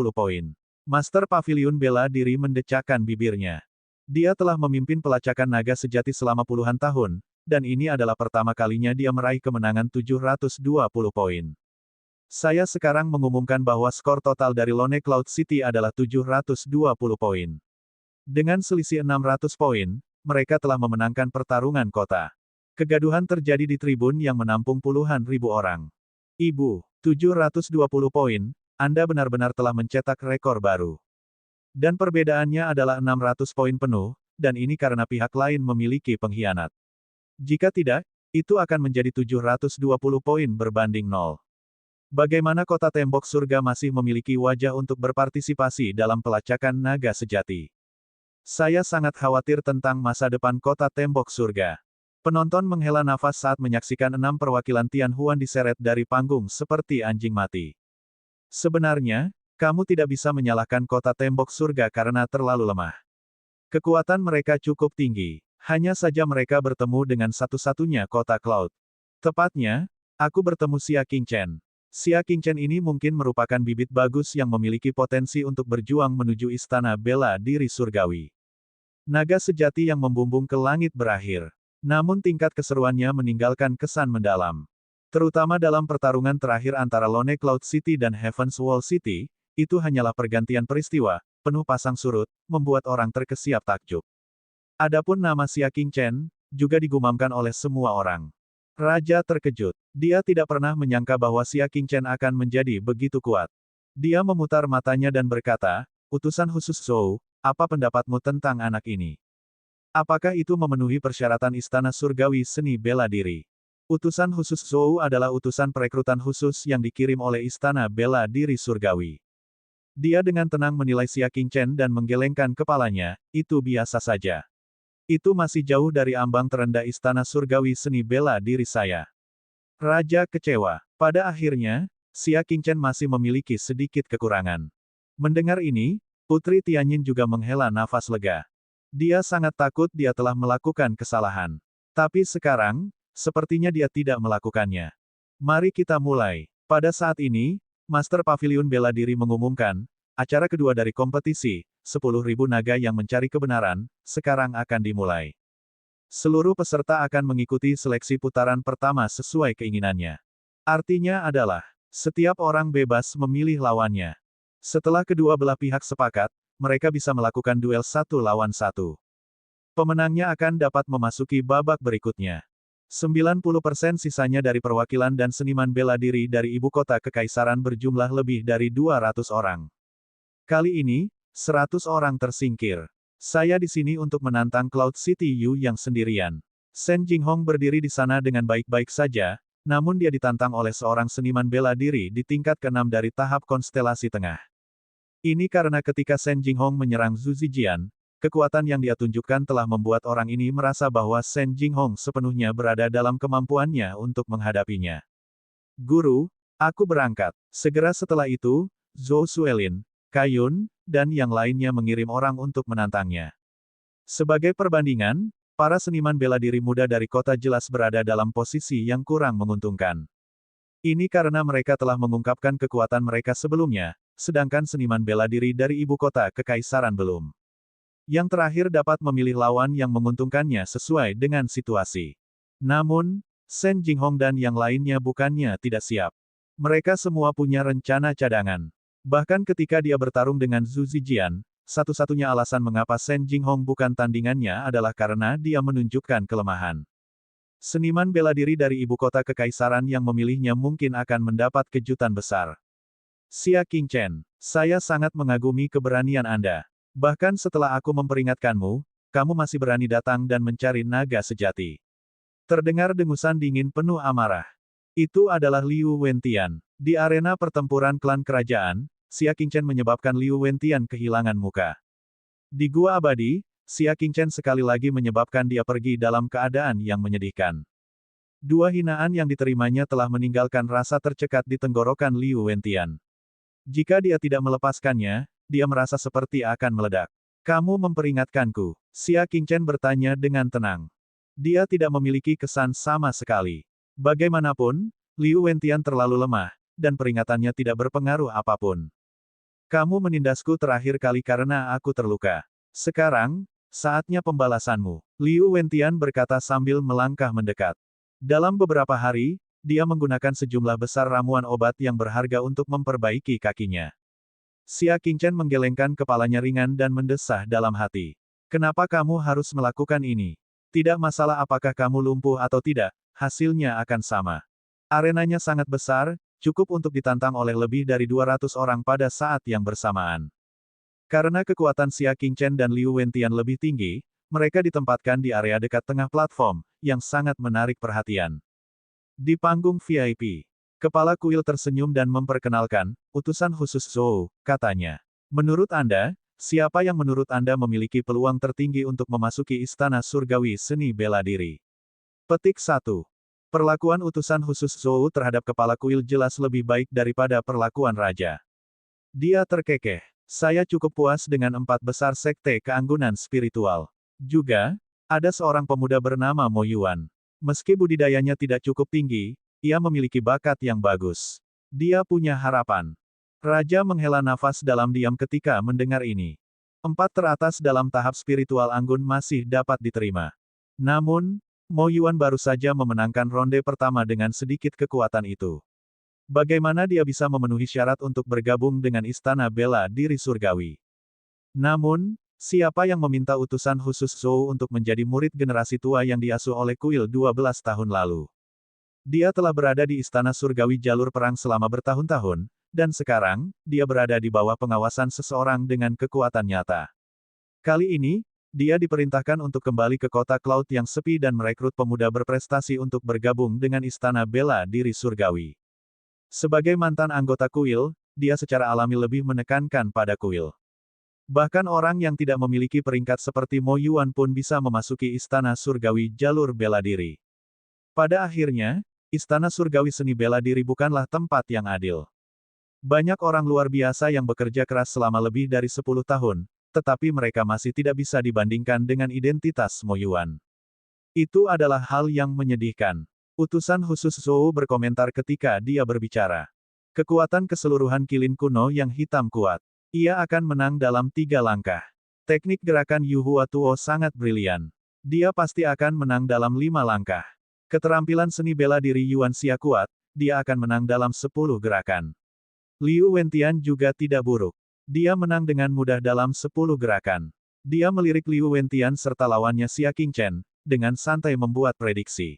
poin. Master Paviliun Bela Diri mendecakkan bibirnya. Dia telah memimpin pelacakan naga sejati selama puluhan tahun, dan ini adalah pertama kalinya dia meraih kemenangan 720 poin. Saya sekarang mengumumkan bahwa skor total dari Lone Cloud City adalah 720 poin. Dengan selisih 600 poin, mereka telah memenangkan pertarungan kota. Kegaduhan terjadi di tribun yang menampung puluhan ribu orang. Ibu, 720 poin, Anda benar-benar telah mencetak rekor baru. Dan perbedaannya adalah 600 poin penuh, dan ini karena pihak lain memiliki pengkhianat. Jika tidak, itu akan menjadi 720 poin berbanding 0. Bagaimana kota tembok surga masih memiliki wajah untuk berpartisipasi dalam pelacakan naga sejati? Saya sangat khawatir tentang masa depan kota tembok surga. Penonton menghela nafas saat menyaksikan 6 perwakilan Tianhuan diseret dari panggung seperti anjing mati. Sebenarnya, kamu tidak bisa menyalahkan kota tembok surga karena terlalu lemah. Kekuatan mereka cukup tinggi. Hanya saja mereka bertemu dengan satu-satunya kota Cloud. Tepatnya, aku bertemu Xia Qingchen. Xia Qingchen ini mungkin merupakan bibit bagus yang memiliki potensi untuk berjuang menuju istana bela diri surgawi. Naga sejati yang membumbung ke langit berakhir. Namun tingkat keseruannya meninggalkan kesan mendalam. Terutama dalam pertarungan terakhir antara Lone Cloud City dan Heaven's Wall City, itu hanyalah pergantian peristiwa, penuh pasang surut, membuat orang terkesiap takjub. Adapun nama Xia Qingchen, juga digumamkan oleh semua orang. Raja terkejut. Dia tidak pernah menyangka bahwa Xia Qingchen akan menjadi begitu kuat. Dia memutar matanya dan berkata, "Utusan khusus Zhou, apa pendapatmu tentang anak ini? Apakah itu memenuhi persyaratan Istana Surgawi Seni Bela Diri?" Utusan khusus Zhou adalah utusan perekrutan khusus yang dikirim oleh Istana Bela Diri Surgawi. Dia dengan tenang menilai Xia Qingchen dan menggelengkan kepalanya, itu biasa saja. Itu masih jauh dari ambang terendah Istana Surgawi Seni Bela Diri saya. Raja kecewa. Pada akhirnya, Xia Qingchen masih memiliki sedikit kekurangan. Mendengar ini, Putri Tianyin juga menghela nafas lega. Dia sangat takut dia telah melakukan kesalahan. Tapi sekarang, sepertinya dia tidak melakukannya. Mari kita mulai. Pada saat ini, Master Pavilion Bela Diri mengumumkan, acara kedua dari kompetisi, 10.000 naga yang mencari kebenaran, sekarang akan dimulai. Seluruh peserta akan mengikuti seleksi putaran pertama sesuai keinginannya. Artinya adalah, setiap orang bebas memilih lawannya. Setelah kedua belah pihak sepakat, mereka bisa melakukan duel 1 lawan 1. Pemenangnya akan dapat memasuki babak berikutnya. 90% sisanya dari perwakilan dan seniman bela diri dari ibu kota kekaisaran berjumlah lebih dari 200 orang. Kali ini, 100 orang tersingkir. Saya di sini untuk menantang Cloud City Yu yang sendirian. Shen Jinghong berdiri di sana dengan baik-baik saja, namun dia ditantang oleh seorang seniman bela diri di tingkat ke-6 dari tahap konstelasi tengah. Ini karena ketika Shen Jinghong menyerang Zhu Zijian, kekuatan yang dia tunjukkan telah membuat orang ini merasa bahwa Shen Jinghong sepenuhnya berada dalam kemampuannya untuk menghadapinya. Guru, aku berangkat. Segera setelah itu, Zhou Suelin, Kaiyun, dan yang lainnya mengirim orang untuk menantangnya. Sebagai perbandingan, para seniman bela diri muda dari kota jelas berada dalam posisi yang kurang menguntungkan. Ini karena mereka telah mengungkapkan kekuatan mereka sebelumnya, sedangkan seniman bela diri dari ibu kota kekaisaran belum. Yang terakhir dapat memilih lawan yang menguntungkannya sesuai dengan situasi. Namun, Shen Jinghong dan yang lainnya bukannya tidak siap. Mereka semua punya rencana cadangan. Bahkan ketika dia bertarung dengan Zhu Zijian, satu-satunya alasan mengapa Shen Jinghong bukan tandingannya adalah karena dia menunjukkan kelemahan. Seniman bela diri dari ibu kota kekaisaran yang memilihnya mungkin akan mendapat kejutan besar. Xia Qingchen, saya sangat mengagumi keberanian Anda. Bahkan setelah aku memperingatkanmu, kamu masih berani datang dan mencari naga sejati. Terdengar dengusan dingin penuh amarah. Itu adalah Liu Wentian. Di arena pertempuran klan kerajaan, Xia Qingchen menyebabkan Liu Wentian kehilangan muka. Di Gua Abadi, Xia Qingchen sekali lagi menyebabkan dia pergi dalam keadaan yang menyedihkan. Dua hinaan yang diterimanya telah meninggalkan rasa tercekat di tenggorokan Liu Wentian. Jika dia tidak melepaskannya, dia merasa seperti akan meledak. Kamu memperingatkanku. Xia Qingchen bertanya dengan tenang. Dia tidak memiliki kesan sama sekali. Bagaimanapun, Liu Wentian terlalu lemah, dan peringatannya tidak berpengaruh apapun. Kamu menindasku terakhir kali karena aku terluka. Sekarang, saatnya pembalasanmu. Liu Wentian berkata sambil melangkah mendekat. Dalam beberapa hari, dia menggunakan sejumlah besar ramuan obat yang berharga untuk memperbaiki kakinya. Xia Qingchen menggelengkan kepalanya ringan dan mendesah dalam hati. Kenapa kamu harus melakukan ini? Tidak masalah apakah kamu lumpuh atau tidak, hasilnya akan sama. Arenanya sangat besar, cukup untuk ditantang oleh lebih dari 200 orang pada saat yang bersamaan. Karena kekuatan Xia Qingchen dan Liu Wentian lebih tinggi, mereka ditempatkan di area dekat tengah platform, yang sangat menarik perhatian. Di panggung VIP, kepala kuil tersenyum dan memperkenalkan, utusan khusus Zhou, katanya. Menurut Anda, siapa yang menurut Anda memiliki peluang tertinggi untuk memasuki Istana Surgawi Seni Bela Diri? Petik 1. Perlakuan utusan khusus Zhou terhadap kepala kuil jelas lebih baik daripada perlakuan raja. Dia terkekeh. Saya cukup puas dengan 4 besar sekte keanggunan spiritual. Juga, ada seorang pemuda bernama Mo Yuan. Meski budidayanya tidak cukup tinggi, ia memiliki bakat yang bagus. Dia punya harapan. Raja menghela nafas dalam diam ketika mendengar ini. 4 teratas dalam tahap spiritual anggun masih dapat diterima. Namun, Mo Yuan baru saja memenangkan ronde pertama dengan sedikit kekuatan itu. Bagaimana dia bisa memenuhi syarat untuk bergabung dengan Istana Bela Diri Surgawi? Namun, siapa yang meminta utusan khusus Zhou untuk menjadi murid generasi tua yang diasuh oleh kuil 12 tahun lalu? Dia telah berada di Istana Surgawi jalur perang selama bertahun-tahun, dan sekarang, dia berada di bawah pengawasan seseorang dengan kekuatan nyata. Kali ini, dia diperintahkan untuk kembali ke kota Cloud yang sepi dan merekrut pemuda berprestasi untuk bergabung dengan Istana Bela Diri Surgawi. Sebagai mantan anggota kuil, dia secara alami lebih menekankan pada kuil. Bahkan orang yang tidak memiliki peringkat seperti Mo Yuan pun bisa memasuki Istana Surgawi jalur bela diri. Pada akhirnya, Istana Surgawi Seni Bela Diri bukanlah tempat yang adil. Banyak orang luar biasa yang bekerja keras selama lebih dari 10 tahun, tetapi mereka masih tidak bisa dibandingkan dengan identitas Mo Yuan. Itu adalah hal yang menyedihkan. Utusan khusus Zhou berkomentar ketika dia berbicara. Kekuatan keseluruhan kilin kuno yang hitam kuat. Ia akan menang dalam 3 langkah. Teknik gerakan Yu Hua Tuo sangat brilian. Dia pasti akan menang dalam 5 langkah. Keterampilan seni bela diri Yuan Xia kuat, dia akan menang dalam 10 gerakan. Liu Wentian juga tidak buruk. Dia menang dengan mudah dalam 10 gerakan. Dia melirik Liu Wentian serta lawannya Xia Qingchen, dengan santai membuat prediksi.